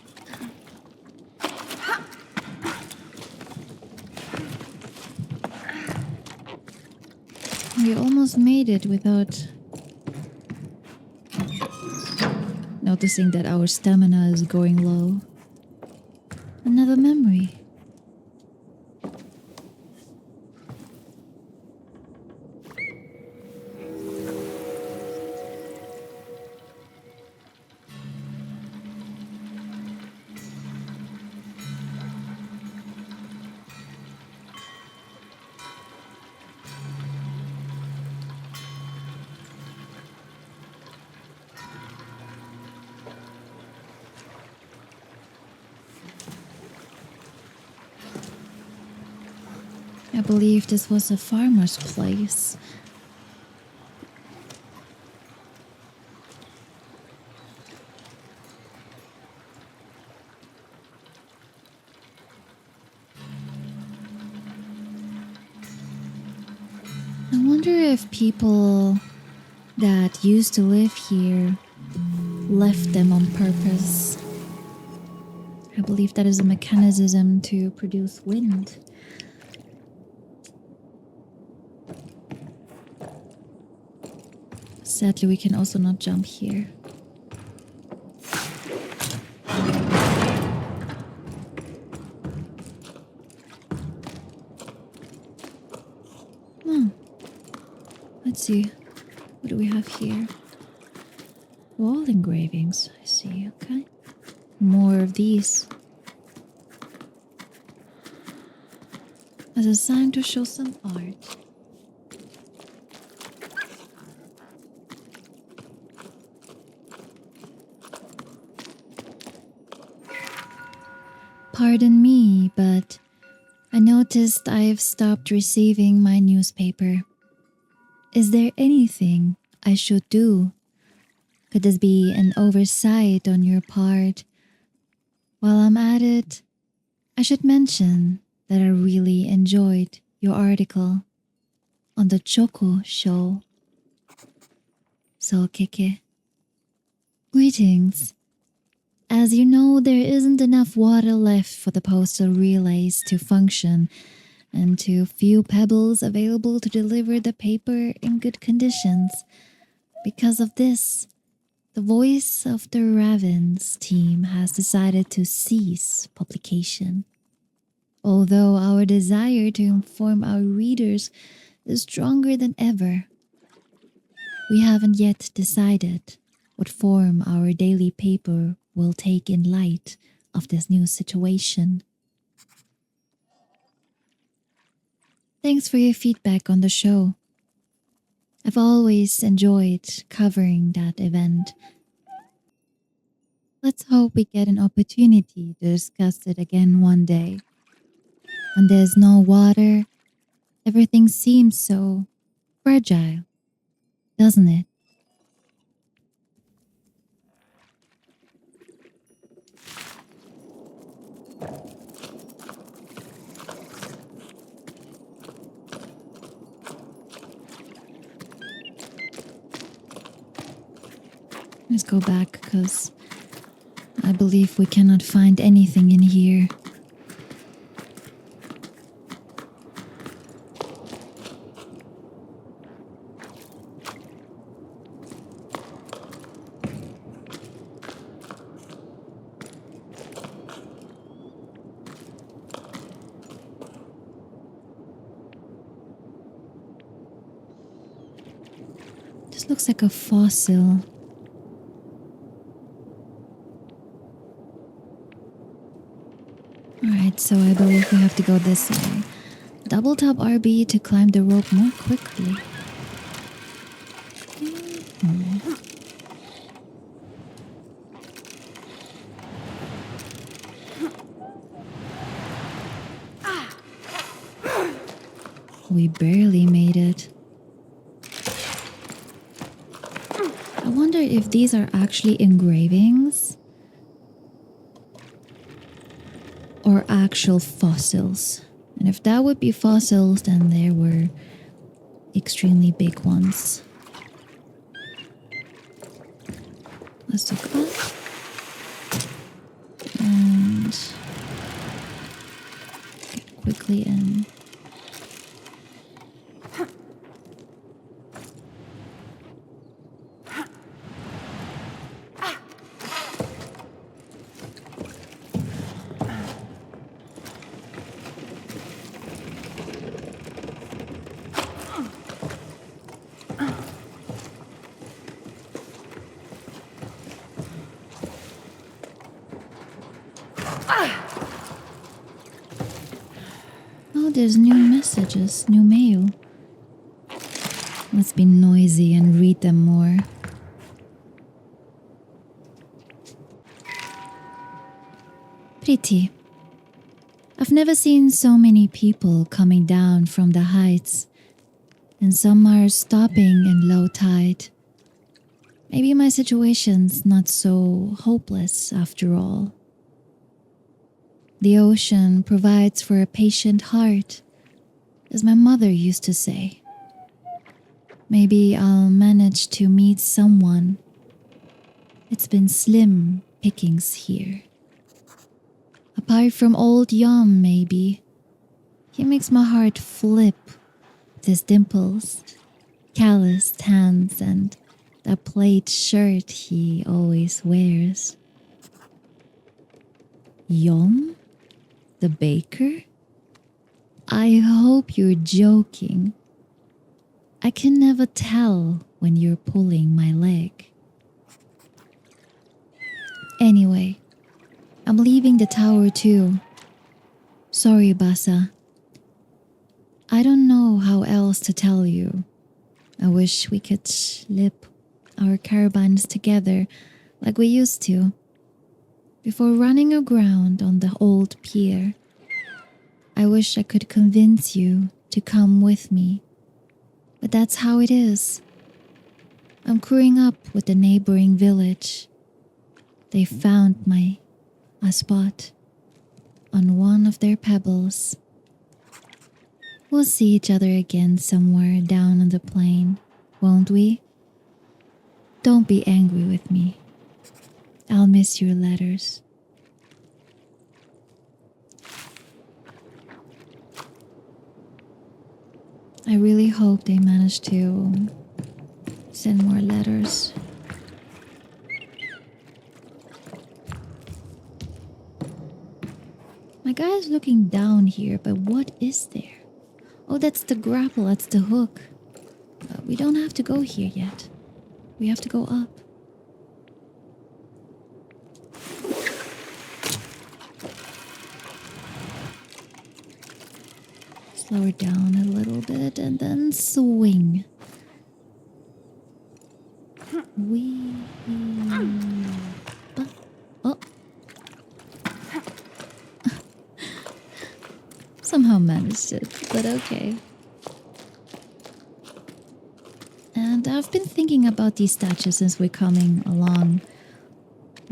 We almost made it without noticing that our stamina is going low. Another memory. I believe this was a farmer's place. I wonder if people that used to live here left them on purpose. I believe that is a mechanism to produce wind. Sadly, we can also not jump here. Let's see. What do we have here? Wall engravings. I see, okay. More of these. As a sign to show some art. Pardon me, but I noticed I've stopped receiving my newspaper. Is there anything I should do? Could this be an oversight on your part? While I'm at it, I should mention that I really enjoyed your article on the Choco show. So, Keke. Greetings. As you know, there isn't enough water left for the postal relays to function, and too few pebbles available to deliver the paper in good conditions. Because of this, the Voice of the Ravens team has decided to cease publication. Although our desire to inform our readers is stronger than ever, we haven't yet decided what form our daily paper will take in light of this new situation. Thanks for your feedback on the show. I've always enjoyed covering that event. Let's hope we get an opportunity to discuss it again one day. When there's no water, everything seems so fragile, doesn't it? Let's go back because I believe we cannot find anything in here. This looks like a fossil. Alright, so I believe we have to go this way. Double tap RB to climb the rope more quickly. We barely made it. I wonder if these are actually engravings or actual fossils. And if that would be fossils, then there were extremely big ones. Let's look up. And get quickly in. Oh, there's new messages, new mail. Let's be noisy and read them more. Pretty. I've never seen so many people coming down from the heights, and some are stopping in low tide. Maybe my situation's not so hopeless after all. The ocean provides for a patient heart, as my mother used to say. Maybe I'll manage to meet someone. It's been slim pickings here. Apart from old Yum, maybe. He makes my heart flip with his dimples, calloused hands, and that plaid shirt he always wears. Yum? The baker? I hope you're joking. I can never tell when you're pulling my leg. Anyway, I'm leaving the tower too. Sorry, Basa. I don't know how else to tell you. I wish we could slip our caravans together like we used to, before running aground on the old pier. I wish I could convince you to come with me, but that's how it is. I'm crewing up with the neighboring village. They found a spot on one of their pebbles. We'll see each other again somewhere down on the plain, won't we? Don't be angry with me. I'll miss your letters. I really hope they manage to send more letters. My guy's looking down here, but what is there? Oh, that's the grapple, that's the hook. We don't have to go here yet. We have to go up. Slow it down a little bit and then swing. We. Oh. Somehow managed it, but okay. And I've been thinking about these statues since we're coming along,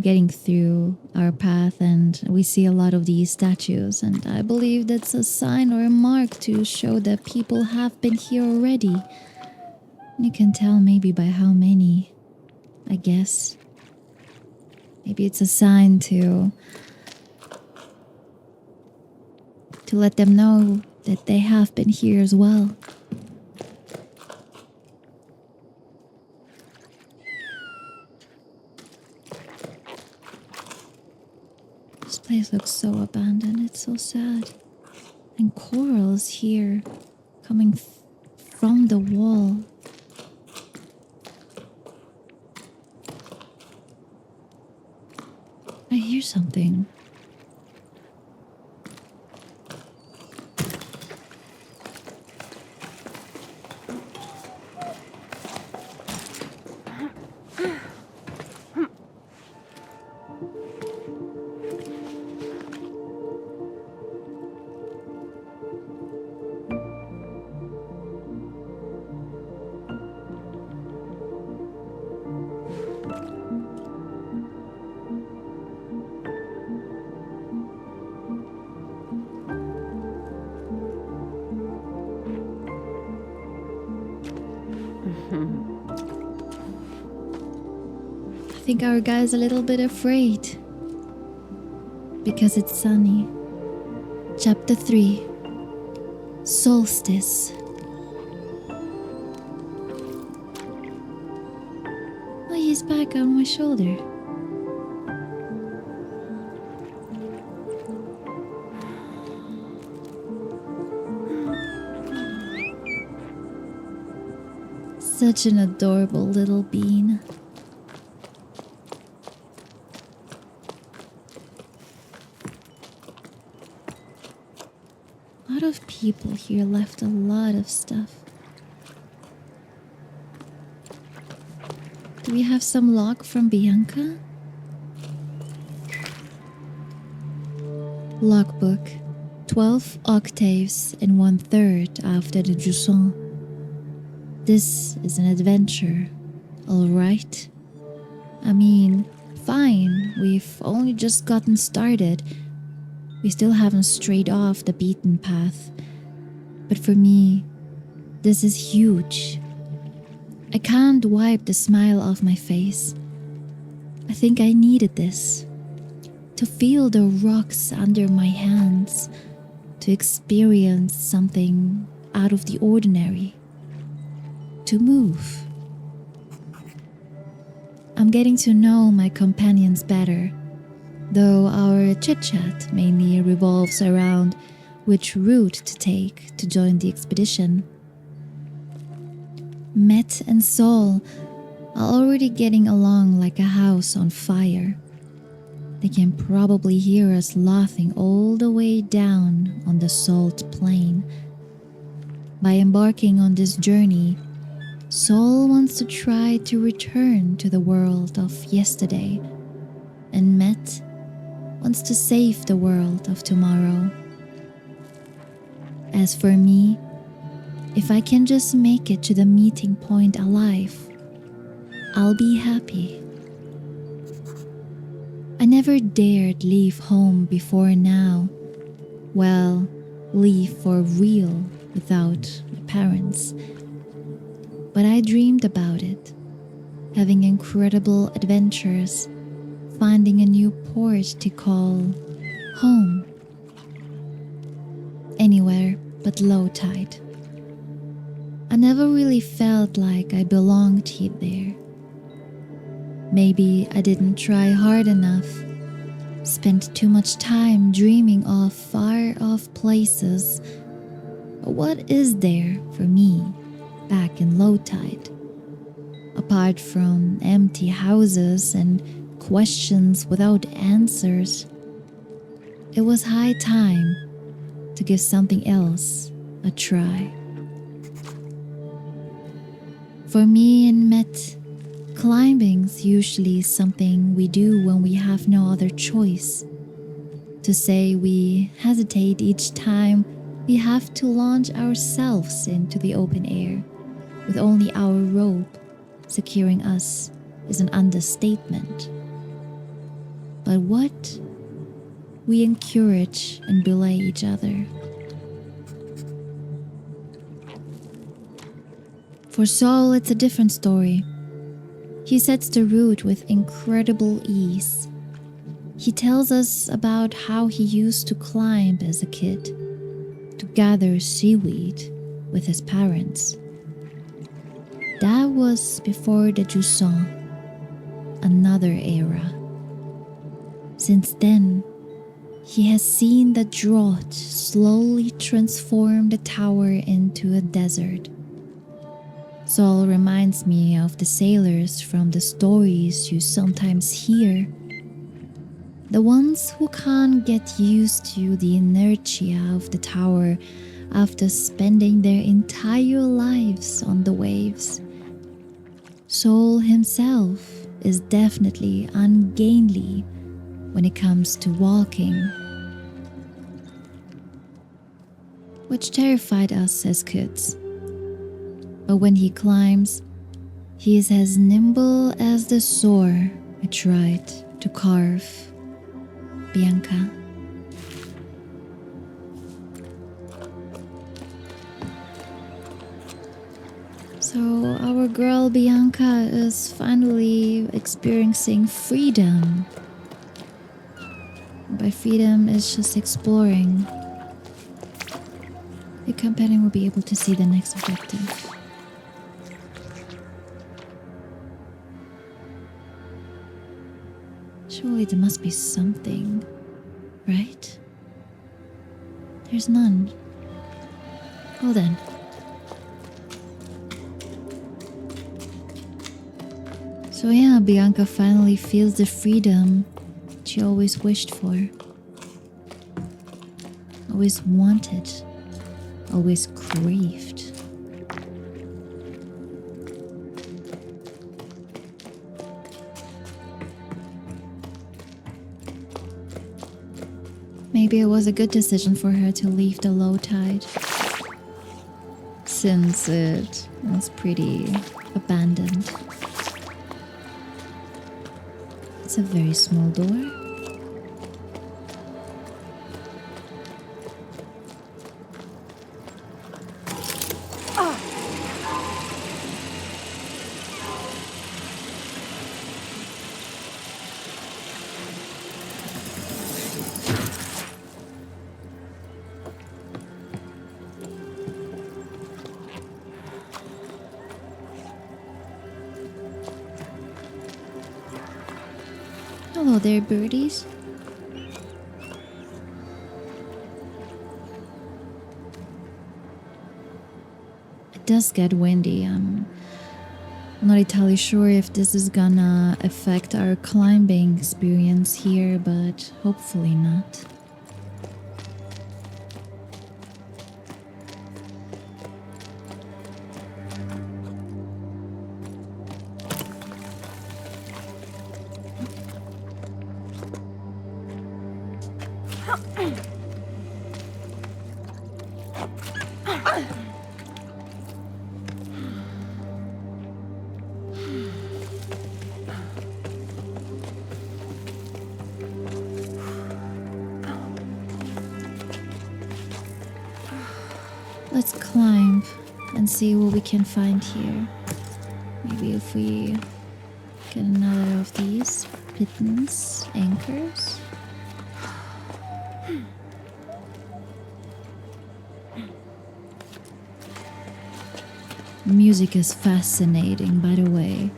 getting through our path, and we see a lot of these statues, and I believe that's a sign or a mark to show that people have been here already. You can tell maybe by how many, I guess. Maybe it's a sign to let them know that they have been here as well. This place looks so abandoned, it's so sad. And corals here, coming from the wall. I hear something. I think our guy's a little bit afraid because it's sunny. Chapter 3, Solstice. Oh, he's back on my shoulder. Such an adorable little bean. A lot of people here left a lot of stuff. Do we have some log from Bianca? Logbook, 12 octaves and 1/3 after the Jusant. This is an adventure, alright? I mean, fine, we've only just gotten started. We still haven't strayed off the beaten path. But for me, this is huge. I can't wipe the smile off my face. I think I needed this. To feel the rocks under my hands. To experience something out of the ordinary. To move. I'm getting to know my companions better, though our chit-chat mainly revolves around which route to take to join the expedition. Met and Sol are already getting along like a house on fire. They can probably hear us laughing all the way down on the salt plain. By embarking on this journey, Sol wants to try to return to the world of yesterday, and Met wants to save the world of tomorrow. As for me, if I can just make it to the meeting point alive, I'll be happy. I never dared leave home before now. Well, leave for real without my parents. But I dreamed about it, having incredible adventures, finding a new port to call home. Anywhere but low tide. I never really felt like I belonged there. Maybe I didn't try hard enough, spent too much time dreaming of far-off places. But what is there for me back in low tide? Apart from empty houses and questions without answers, it was high time to give something else a try. For me and Met, Climbing's usually something we do when we have no other choice. To say we hesitate each time we have to launch ourselves into the open air with only our rope securing us is an understatement. But what we encourage and belay each other. For Saul, it's a different story. He sets the route with incredible ease. He tells us about how he used to climb as a kid, to gather seaweed with his parents. That was before the Jusant, another era. Since then, he has seen the drought slowly transform the tower into a desert. Saul reminds me of the sailors from the stories you sometimes hear. The ones who can't get used to the inertia of the tower after spending their entire lives on the waves. Saul himself is definitely ungainly when it comes to walking, which terrified us as kids. But when he climbs, he is as nimble as the sword I tried to carve Bianca. So our girl Bianca is finally experiencing freedom. By freedom, it's just exploring. The companion will be able to see the next objective. Surely there must be something, right? There's none. Well then. So yeah, Bianca finally feels the freedom she always wished for. Always wanted. Always craved. Maybe it was a good decision for her to leave the low tide, since it was pretty abandoned. It's a very small door. Hello there, birdies. It does get windy. I'm not entirely sure if this is gonna affect our climbing experience here, but hopefully not. Let's climb and see what we can find here. Maybe if we get another of these pittance anchors. Music is fascinating, by the way.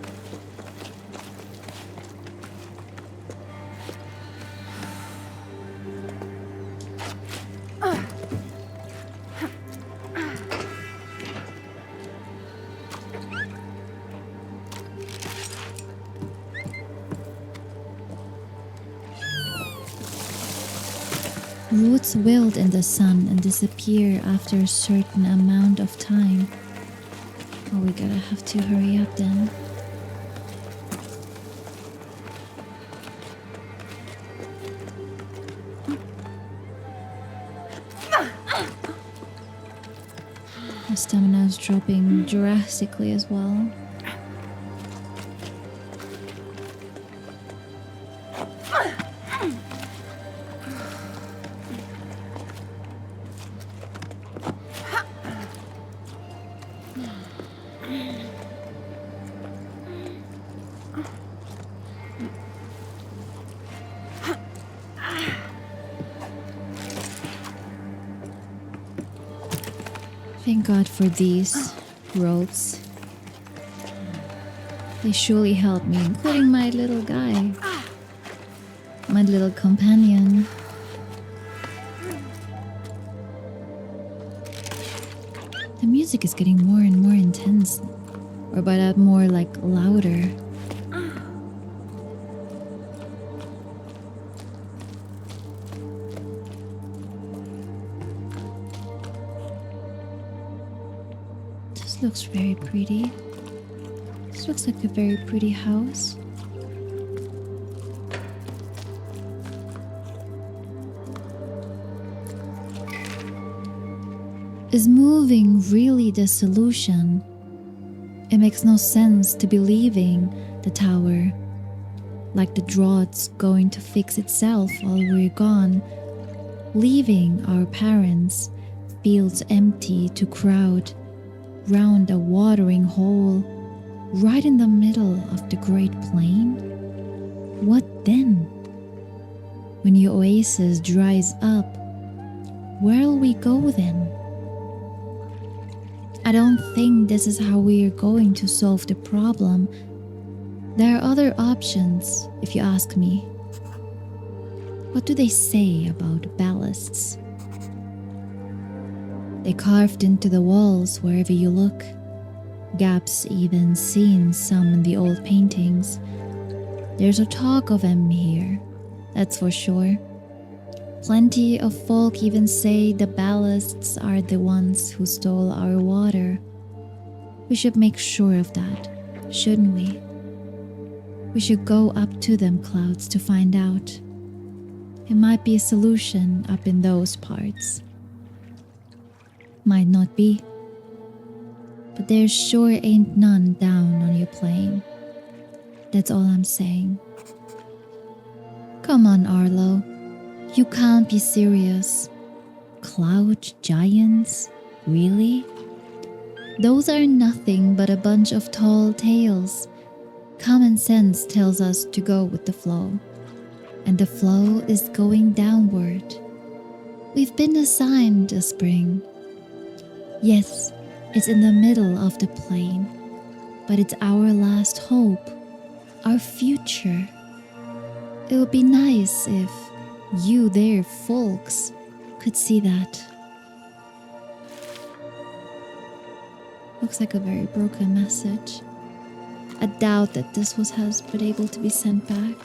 Roots wilt in the sun and disappear after a certain amount of time. Oh, we gotta have to hurry up then. My stamina is dropping drastically as well. Thank God for these ropes. They surely help me, including my little guy. My little companion. The music is getting more and more intense. Or by that, more like louder. This looks very pretty. This looks like a very pretty house. Is moving really the solution? It makes no sense to be leaving the tower, like the drought's going to fix itself while we're gone. Leaving our parents, fields empty to crowd round a watering hole, right in the middle of the Great Plain? What then? When the oasis dries up, where'll we go then? I don't think this is how we are going to solve the problem. There are other options, if you ask me. What do they say about ballasts? They carved into the walls wherever you look. Gaps even seen some in the old paintings. There's a talk of them here, that's for sure. Plenty of folk even say the ballasts are the ones who stole our water. We should make sure of that, shouldn't we? We should go up to them clouds to find out. It might be a solution up in those parts. Might not be. But there sure ain't none down on your plane. That's all I'm saying. Come on, Arlo. You can't be serious. Cloud giants? Really? Those are nothing but a bunch of tall tales. Common sense tells us to go with the flow. And the flow is going downward. We've been assigned a spring. Yes, it's in the middle of the plain. But it's our last hope. Our future. It would be nice if you there, folks, could see that. Looks like a very broken message. I doubt that this has been able to be sent back.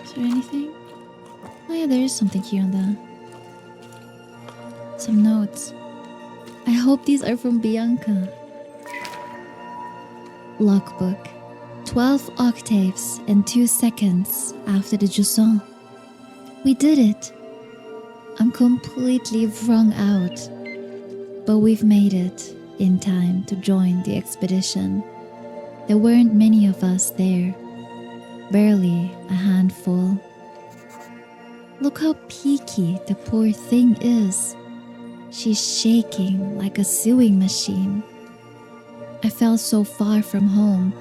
Is there anything? Oh yeah, there is something here on the... Some notes. I hope these are from Bianca. Logbook. 12 octaves and 2 seconds after the Jusant. We did it. I'm completely wrung out. But we've made it in time to join the expedition. There weren't many of us there. Barely a handful. Look how peaky the poor thing is. She's shaking like a sewing machine. I felt so far from home,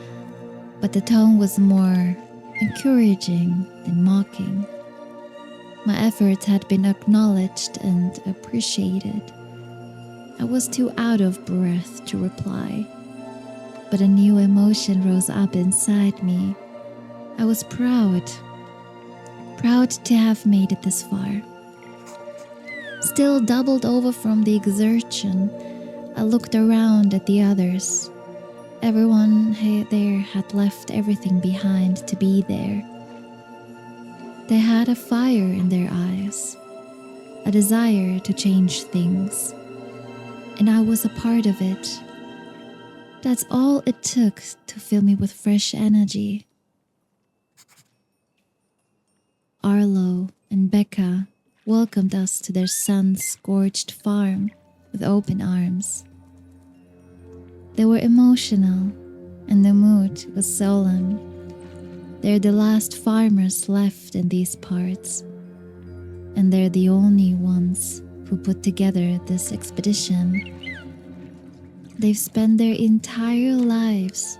but the tone was more encouraging than mocking. My efforts had been acknowledged and appreciated. I was too out of breath to reply, but a new emotion rose up inside me. I was proud to have made it this far. Still doubled over from the exertion, I looked around at the others. Everyone there had left everything behind to be there. They had a fire in their eyes, a desire to change things, and I was a part of it. That's all it took to fill me with fresh energy. Arlo and Becca welcomed us to their sun-scorched farm with open arms. They were emotional, and the mood was solemn. They're the last farmers left in these parts, and they're the only ones who put together this expedition. They've spent their entire lives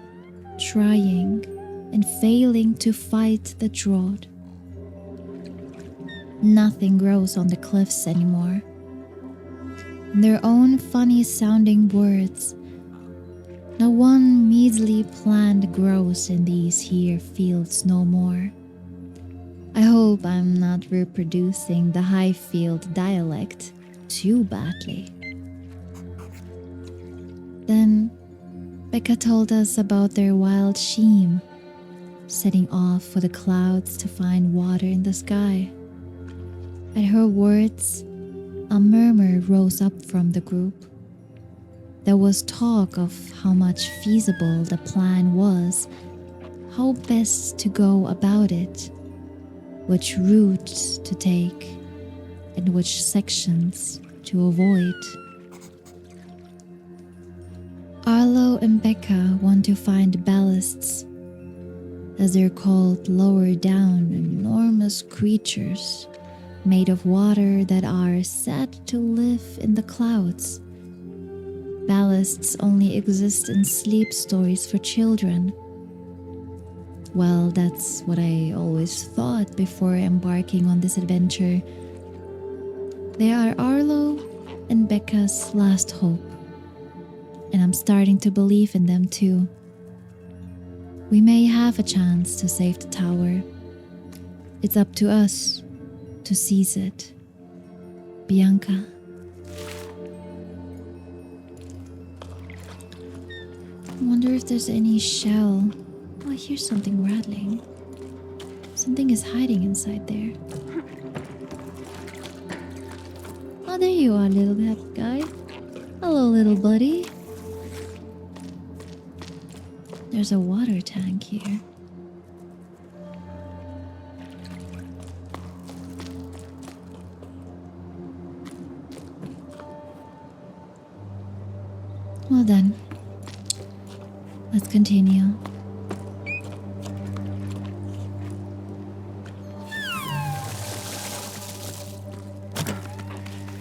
trying and failing to fight the drought. Nothing grows on the cliffs anymore. In their own funny-sounding words, not one measly plant grows in these here fields no more. I hope I'm not reproducing the Highfield dialect too badly. Then Becca told us about their wild sheep setting off for the clouds to find water in the sky. At her words, a murmur rose up from the group. There was talk of how much feasible the plan was, how best to go about it, which routes to take, and which sections to avoid. Arlo and Becca want to find ballasts, as they're called lower down, enormous creatures made of water that are said to live in the clouds. Ballasts only exist in sleep stories for children. Well, that's what I always thought before embarking on this adventure. They are Arlo and Becca's last hope, and I'm starting to believe in them too. We may have a chance to save the tower. It's up to us to seize it. Bianca. I wonder if there's any shell. Oh, I hear something rattling. Something is hiding inside there. Oh, there you are, little guy. Hello, little buddy. There's a water tank here. Well then, let's continue.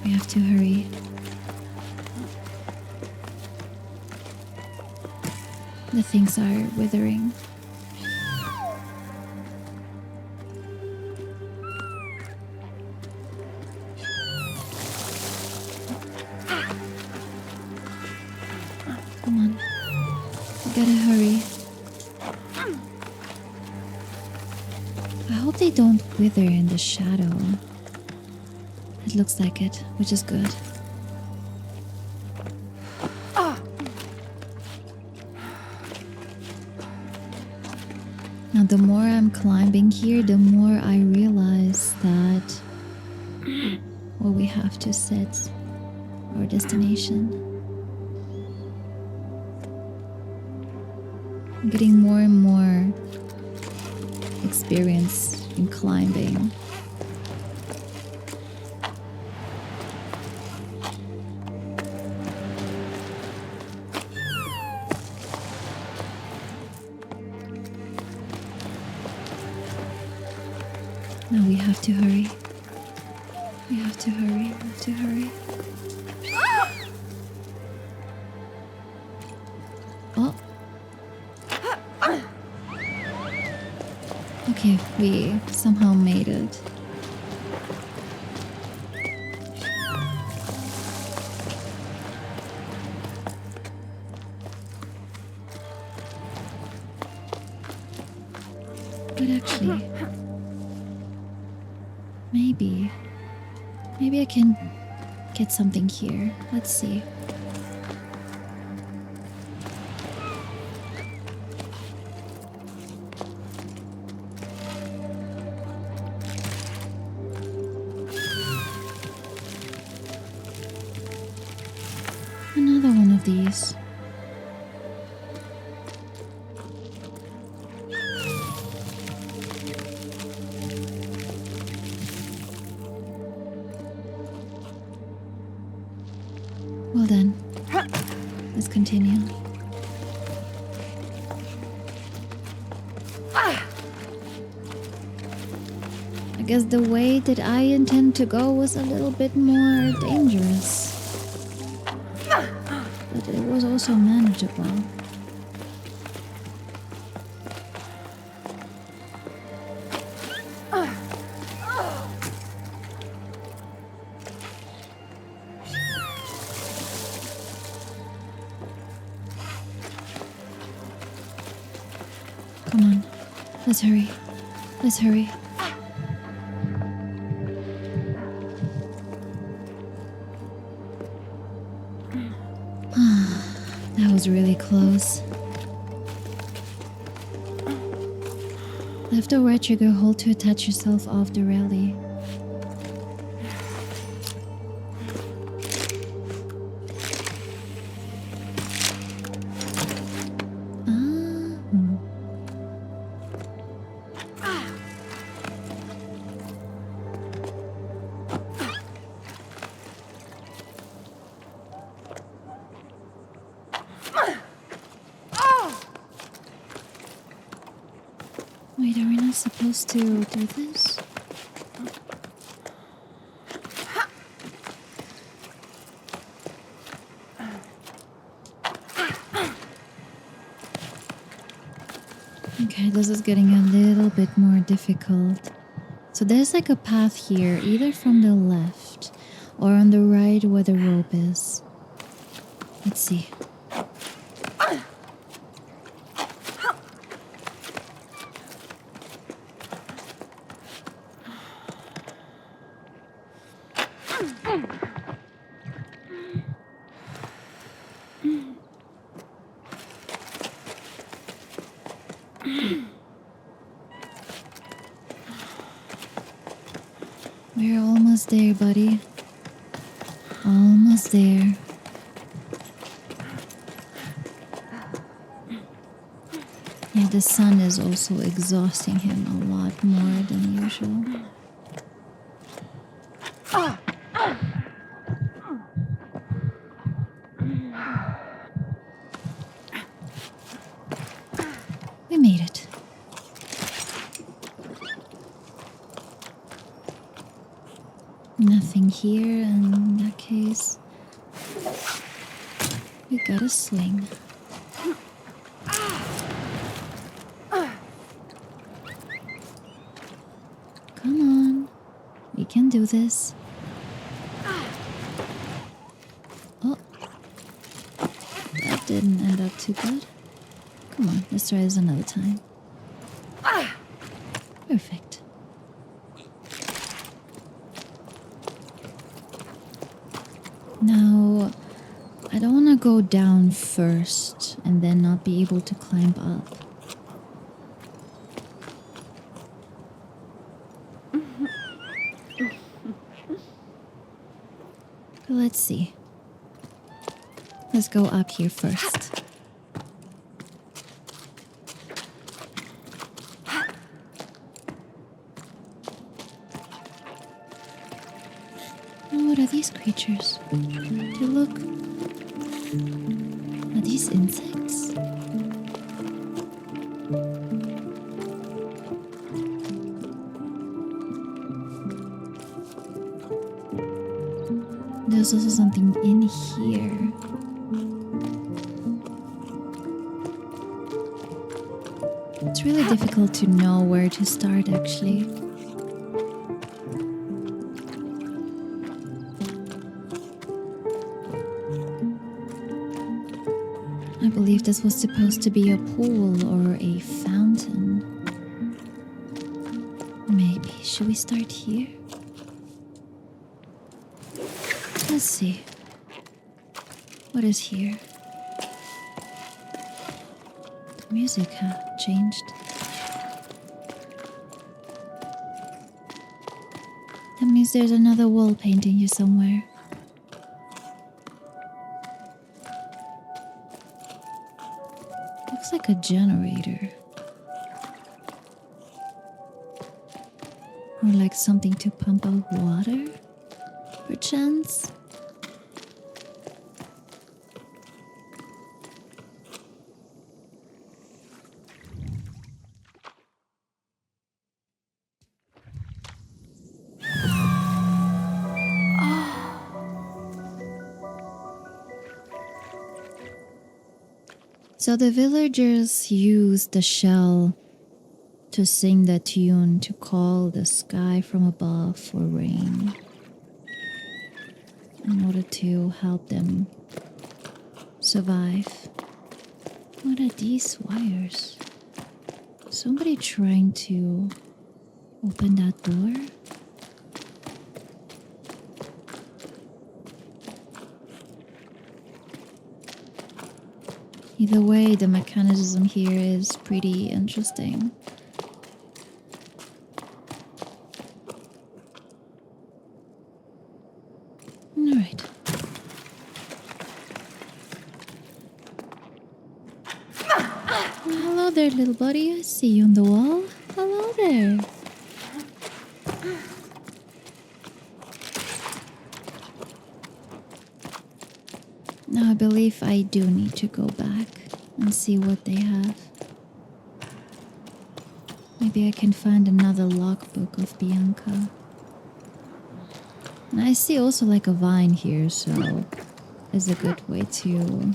We have to hurry. The things are withering. Come on. We gotta hurry. I hope they don't wither in the shadow. It looks like it, which is good. Now, the more I'm climbing here, the more I realize that we have to set our destination. I'm getting more and more experience in climbing. Now we have to hurry. We have to hurry. We have to hurry. Oh. Okay, we somehow made it. But actually, maybe I can get something here. Let's see. Another one of these. Well then, let's continue. I guess the way that I intend to go was a little bit more dangerous. But it was also manageable. Come on, let's hurry. Let's hurry. That was really close. Left or right trigger hold to attach yourself off the rally. Wait, are we not supposed to do this? Okay, this is getting a little bit more difficult. So there's like a path here, either from the left or on the right where the rope is. Let's see. We're almost there, buddy. Almost there. Yeah, the sun is also exhausting him a lot more than usual. We made it. Nothing here in that case. We gotta swing. Come on. We can do this. Oh. That didn't end up too good. Come on, let's try this another time. Perfect. Now, I don't want to go down first and then not be able to climb up. But let's see. Let's go up here first. What are these creatures? They look... Are these insects? There's also something in here. It's really difficult to know where to start, actually. I believe this was supposed to be a pool or a fountain. Maybe. Should we start here? Let's see. What is here? The music changed. That means there's another wall painting here somewhere. Looks like a generator. Or like something to pump out water, perchance. So the villagers use the shell to sing the tune to call the sky from above for rain in order to help them survive. What are these wires? Somebody trying to open that door? Either way, the mechanism here is pretty interesting. Alright. Hello there, little buddy. I see you on the wall. Hello there. Now I believe I do need to go back and see what they have. Maybe I can find another logbook of Bianca. And I see also like a vine here, so it's a good way to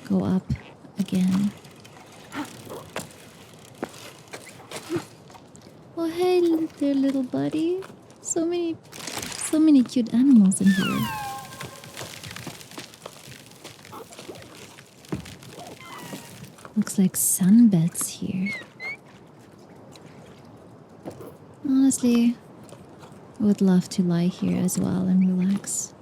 go up again. Oh hey there, little buddy. So many cute animals in here. Looks like sunbeds here. Honestly, I would love to lie here as well and relax.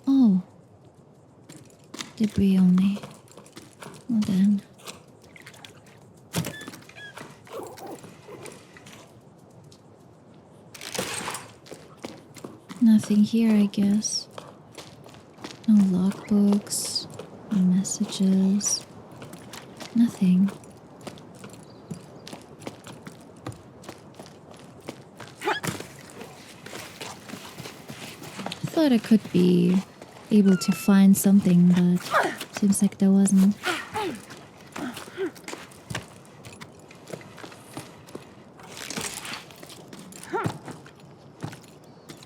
Oh. Debris only. Well then. Nothing here, I guess. No logbooks, no messages, nothing. I thought I could be able to find something, but seems like there wasn't.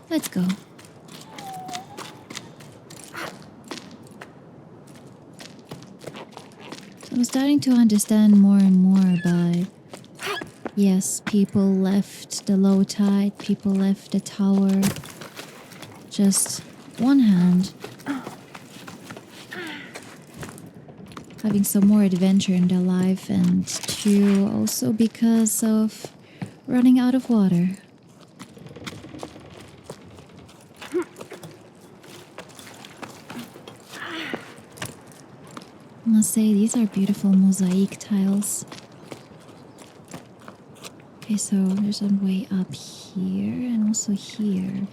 Let's go. So I'm starting to understand more and more about, yes, people left the low tide, people left the tower. Just one hand, having some more adventure in their life, and two, also because of running out of water. I must say, these are beautiful mosaic tiles. Okay, so there's a way up here and also here.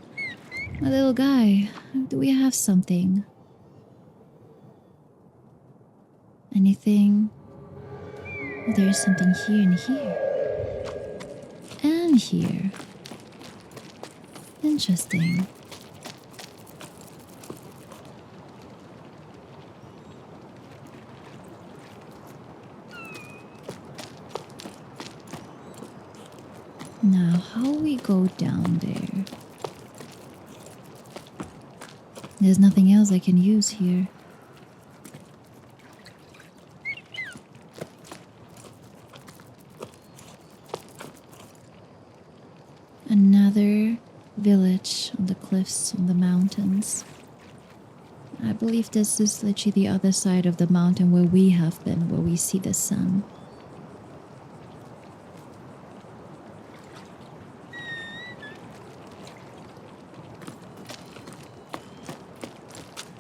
My little guy, do we have something? Anything? Oh, there's something here and here. And here. Interesting. Now, how we go down there? There's nothing else I can use here. Another village on the cliffs, on the mountains. I believe this is literally the other side of the mountain where we have been, where we see the sun.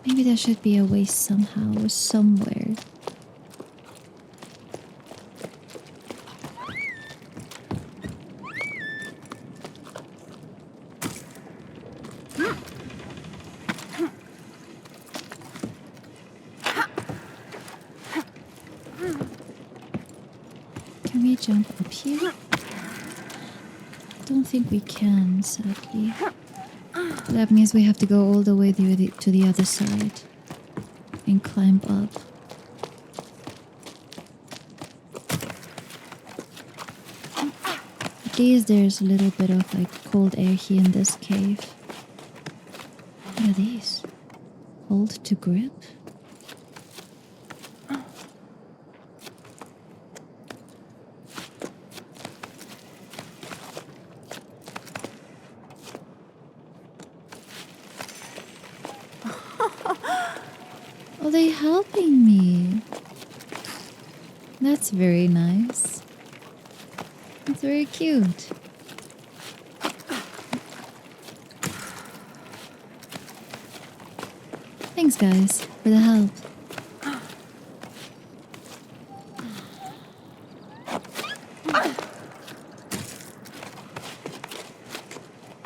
Maybe there should be a way somehow or somewhere. Can we jump up here? Don't think we can, sadly. That means we have to go all the way to the other side and climb up. least there's a little bit of like cold air here in this cave. What are these? Hold to grip? Are they helping me? That's very nice. It's very cute. Thanks guys for the help.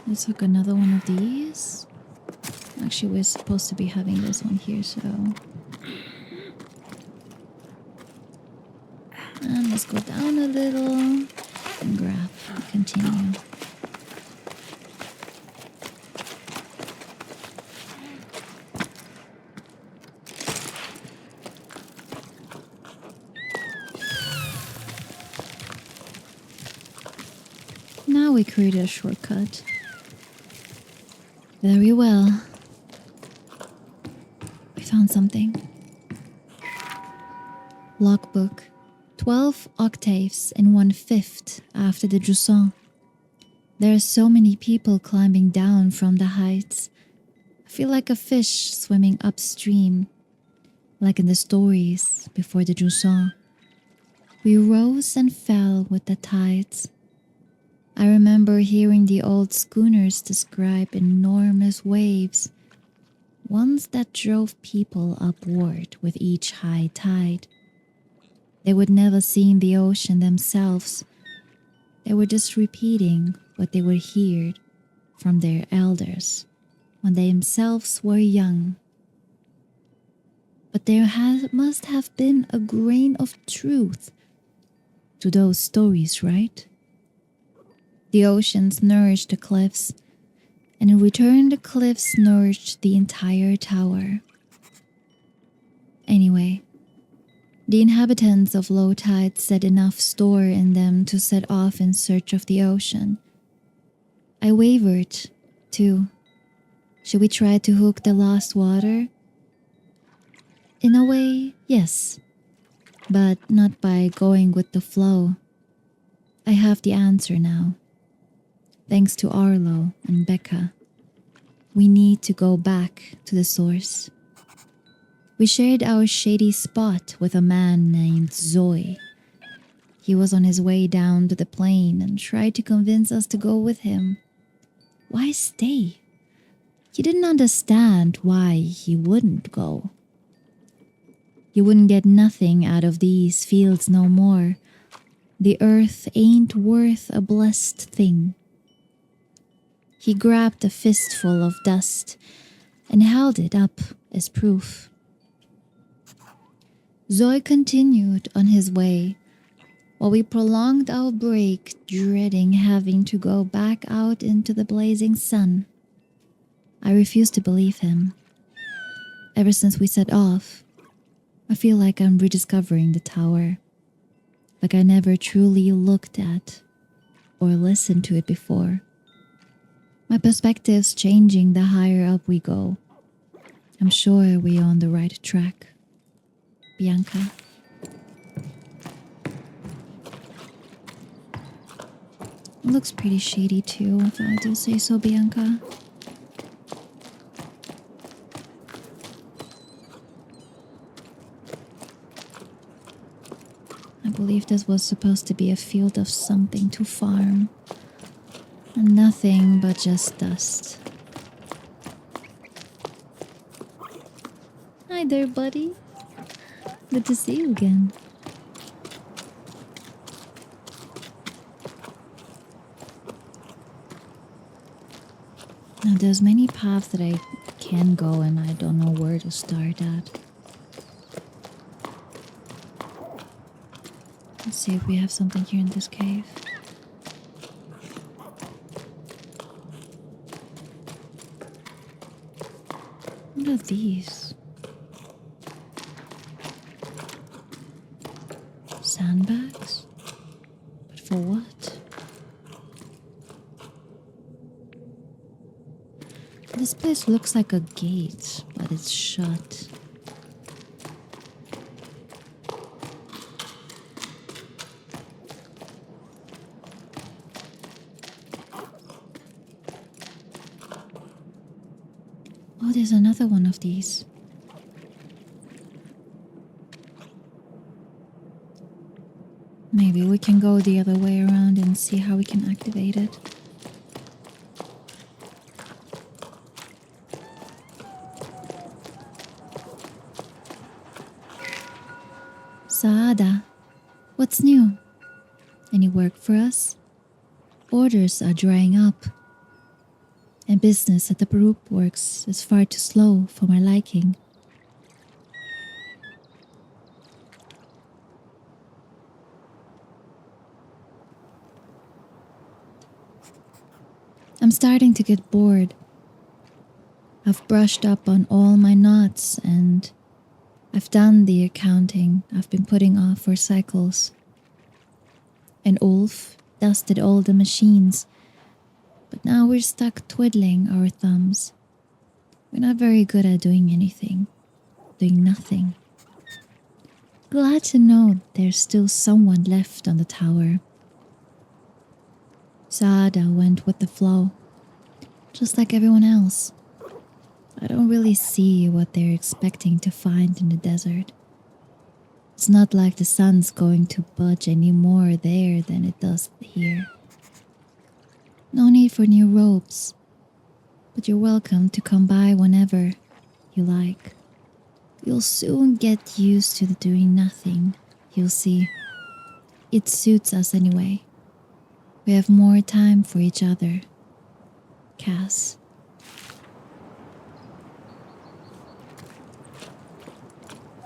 Let's hook another one of these. Actually, we're supposed to be having this one here, so... And let's go down a little and grab and continue. Now we created a shortcut. Very well. We found something. Logbook. 12 octaves and 1/5 after the Jusant. There are so many people climbing down from the heights. I feel like a fish swimming upstream, like in the stories before the Jusant. We rose and fell with the tides. I remember hearing the old schooners describe enormous waves, ones that drove people upward with each high tide. They would never seen the ocean themselves. They were just repeating what they would hear from their elders when they themselves were young. But there must have been a grain of truth to those stories, right? The oceans nourished the cliffs, and in return the cliffs nourished the entire tower. Anyway, the inhabitants of low tide set enough store in them to set off in search of the ocean. I wavered, too. Should we try to hook the lost water? In a way, yes, but not by going with the flow. I have the answer now. Thanks to Arlo and Becca, we need to go back to the source. We shared our shady spot with a man named Zoe. He was on his way down to the plain and tried to convince us to go with him. Why stay? He didn't understand why he wouldn't go. You wouldn't get nothing out of these fields no more. The earth ain't worth a blessed thing. He grabbed a fistful of dust and held it up as proof. Zoe continued on his way, while we prolonged our break, dreading having to go back out into the blazing sun. I refused to believe him. Ever since we set off, I feel like I'm rediscovering the tower, like I never truly looked at or listened to it before. My perspective's changing the higher up we go. I'm sure we're on the right track. Bianca. It looks pretty shady too, if I do say so, Bianca. I believe this was supposed to be a field of something to farm. And nothing but just dust. Hi there, buddy. Good to see you again. Now there's many paths that I can go and I don't know where to start at. Let's see if we have something here in this cave. What are these? Sandbags? But for what? This place looks like a gate, but it's shut. Oh, there's another one of these. Maybe we can go the other way around and see how we can activate it. Saada, what's new? Any work for us? Orders are drying up. And business at the group works is far too slow for my liking. I'm starting to get bored. I've brushed up on all my knots and I've done the accounting I've been putting off for cycles. And Ulf dusted all the machines, but now we're stuck twiddling our thumbs. We're not very good at doing anything, doing nothing. Glad to know there's still someone left on the tower. Saada went with the flow, just like everyone else. I don't really see what they're expecting to find in the desert. It's not like the sun's going to budge any more there than it does here. No need for new ropes, but you're welcome to come by whenever you like. You'll soon get used to the doing nothing, you'll see. It suits us anyway. We have more time for each other. Cass.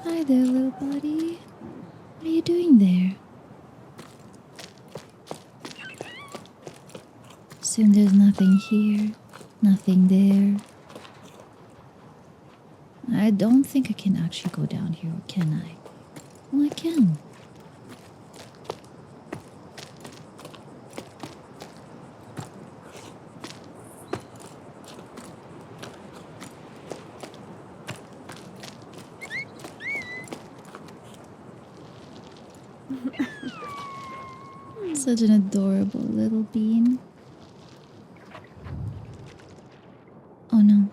Hi there, little buddy. What are you doing there? Soon there's nothing here, nothing there. I don't think I can actually go down here, or can I? Well, I can. Such an adorable little bean. Oh no.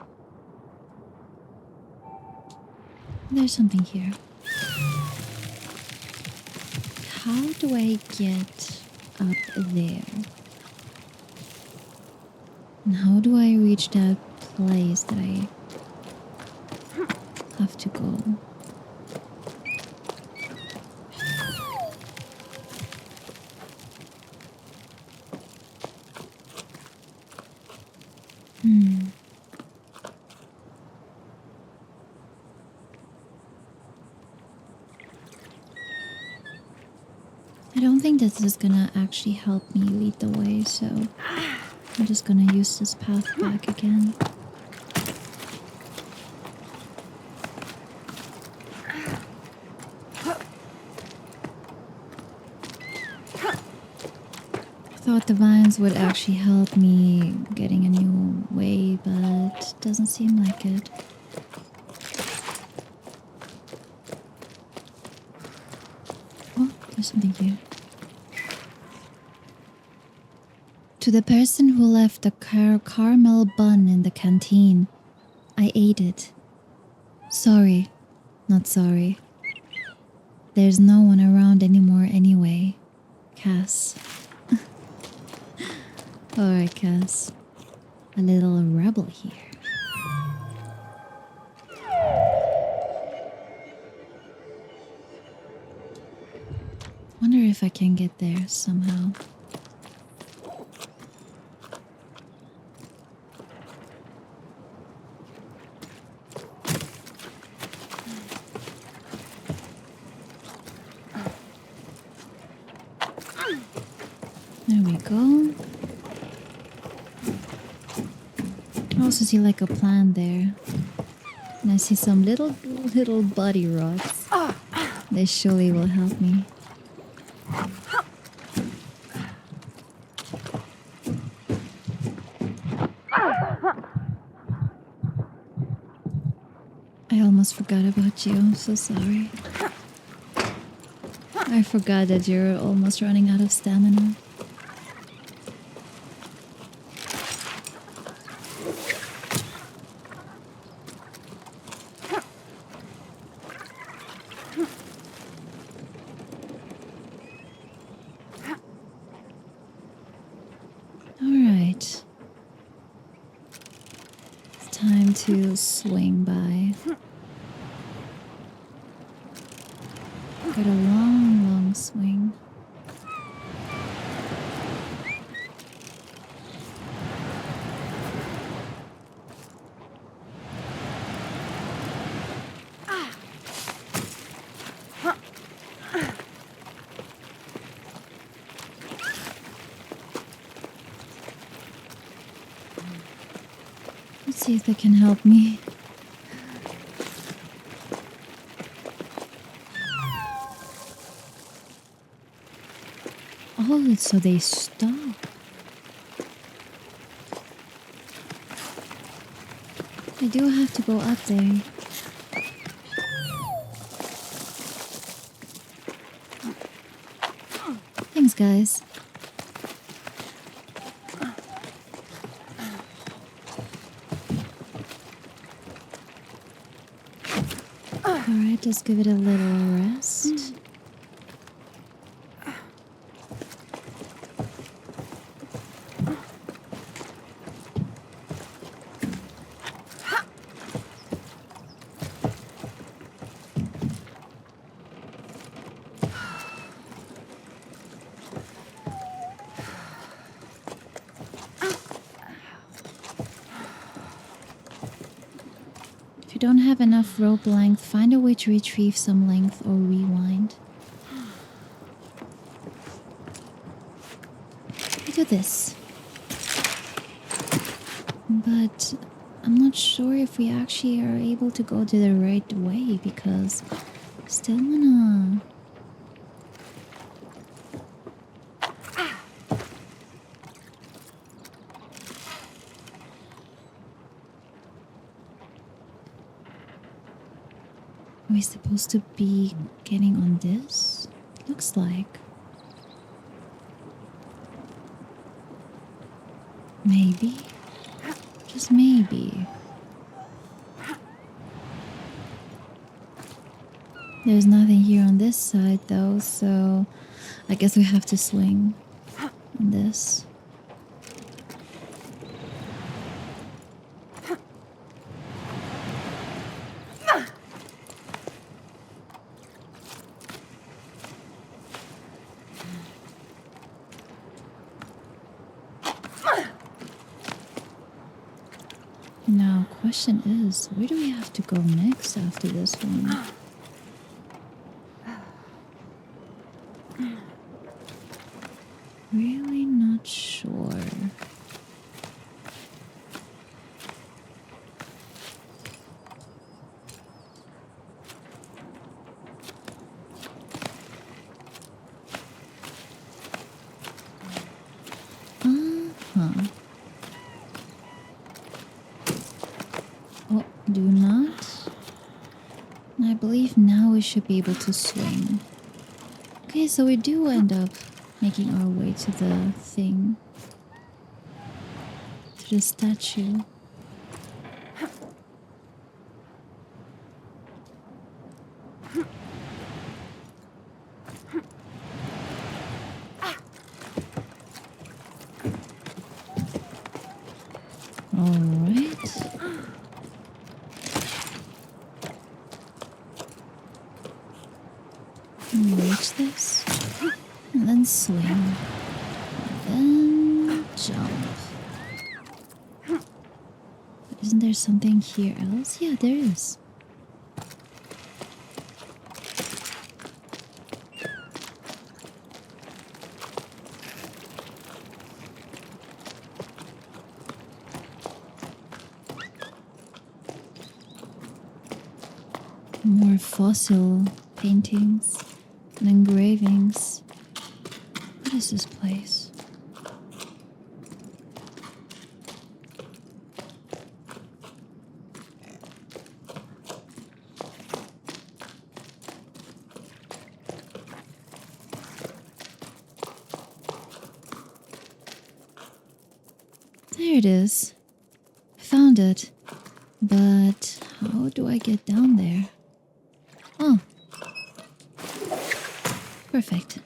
There's something here. How do I get up there? And how do I reach that place that I have to go? I don't think this is gonna actually help me lead the way, so I'm just gonna use this path back again. I thought the vines would actually help me getting a new way, but it doesn't seem like it. Oh, there's something here. To the person who left a caramel bun in the canteen, I ate it. Sorry, not sorry. There's no one around anymore anyway. Cass. Alright, Cass. A little rebel here. Wonder if I can get there somehow. There we go. I also see like a plant there. And I see some little body rocks. They surely will help me. I almost forgot about you. I'm so sorry. I forgot that you're almost running out of stamina. Alright. It's time to swing by. Got a long, long swing. Let's see if they can help me. Oh, so they stop. I do have to go up there. Thanks, guys. Alright, just give it a little rest. If you don't have enough rope length, find a way to retrieve some length or rewind. I do this. But I'm not sure if we actually are able to go to the right way because I still wanna... Are we supposed to be getting on this? Looks like. Maybe. Just maybe. There's nothing here on this side though, so I guess we have to swing on this. Now, question is, where do we have to go next after this one? Really not sure. Uh-huh. Oh, do not. I believe now we should be able to swing. Okay, so we do end up making our way to the thing. To the statue. Alright. Reach this. And then swing. And then jump. But isn't there something here else? Yeah, there is. More fossil paintings and engravings. What is this place? There it is. I found it. But how do I get down there? Oh. Perfect.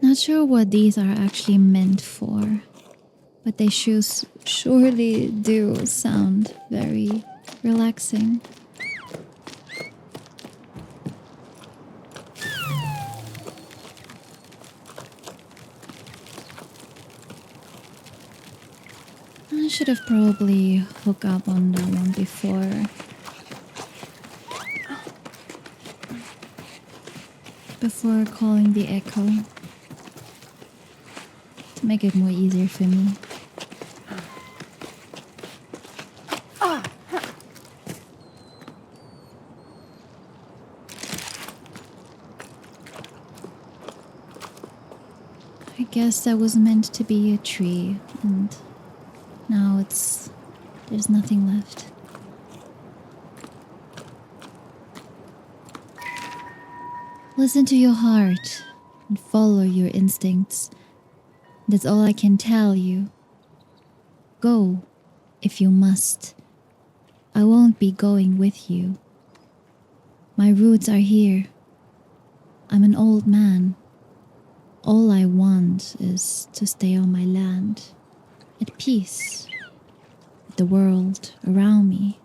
Not sure what these are actually meant for, but they surely do sound very relaxing. I should have probably hooked up on that one before calling the echo to make it more easier for me. I guess that was meant to be a tree, and now there's nothing left. Listen to your heart and follow your instincts. That's all I can tell you. Go, if you must. I won't be going with you. My roots are here. I'm an old man. All I want is to stay on my land, at peace with the world around me.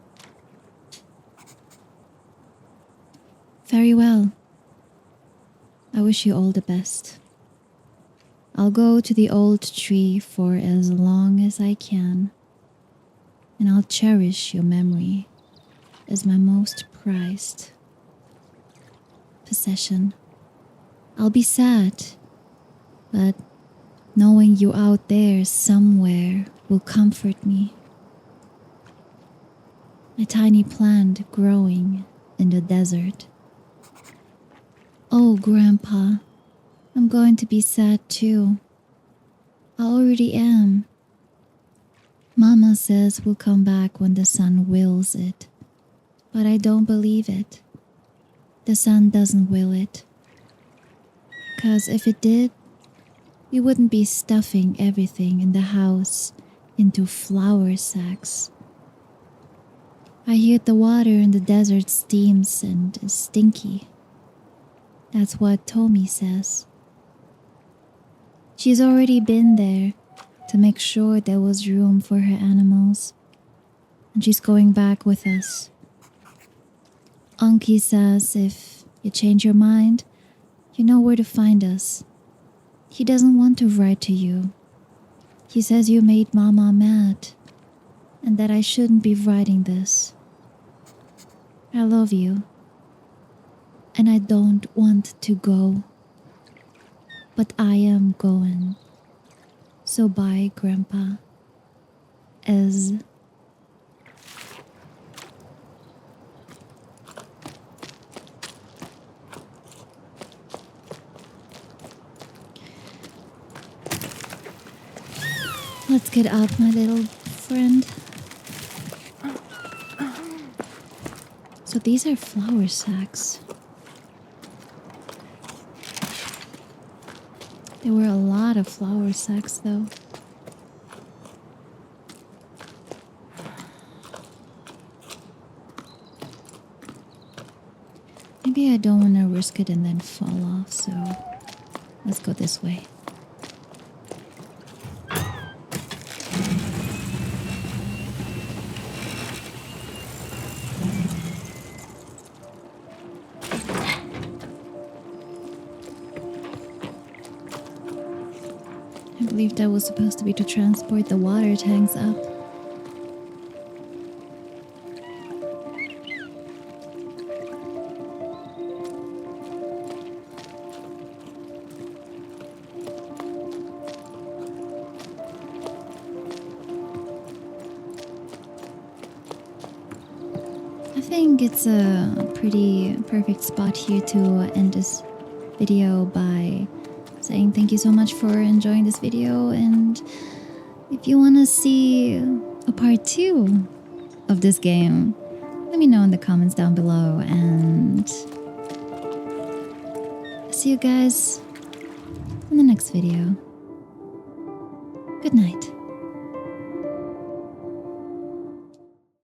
Very well. I wish you all the best. I'll go to the old tree for as long as I can, and I'll cherish your memory as my most prized possession. I'll be sad, but knowing you out there somewhere will comfort me. A tiny plant growing in the desert. Oh, Grandpa, I'm going to be sad too. I already am. Mama says we'll come back when the sun wills it, but I don't believe it. The sun doesn't will it. 'Cause if it did, we wouldn't be stuffing everything in the house into flour sacks. I hear the water in the desert steams and is stinky. That's what Tommy says. She's already been there to make sure there was room for her animals, and she's going back with us. Unky says if you change your mind, you know where to find us. He doesn't want to write to you. He says you made Mama mad, and that I shouldn't be writing this. I love you, and I don't want to go, but I am going. So bye, Grandpa. Ez. Let's get up, my little friend. So these are flour sacks. There were a lot of flour sacks though. Maybe I don't want to risk it and then fall off, so let's go this way. I believe that was supposed to be to transport the water tanks up. I think it's a pretty perfect spot here to end this video by saying thank you so much for enjoying this video, and if you want to see a part 2 of this game, let me know in the comments down below, and see you guys in the next video. Good night.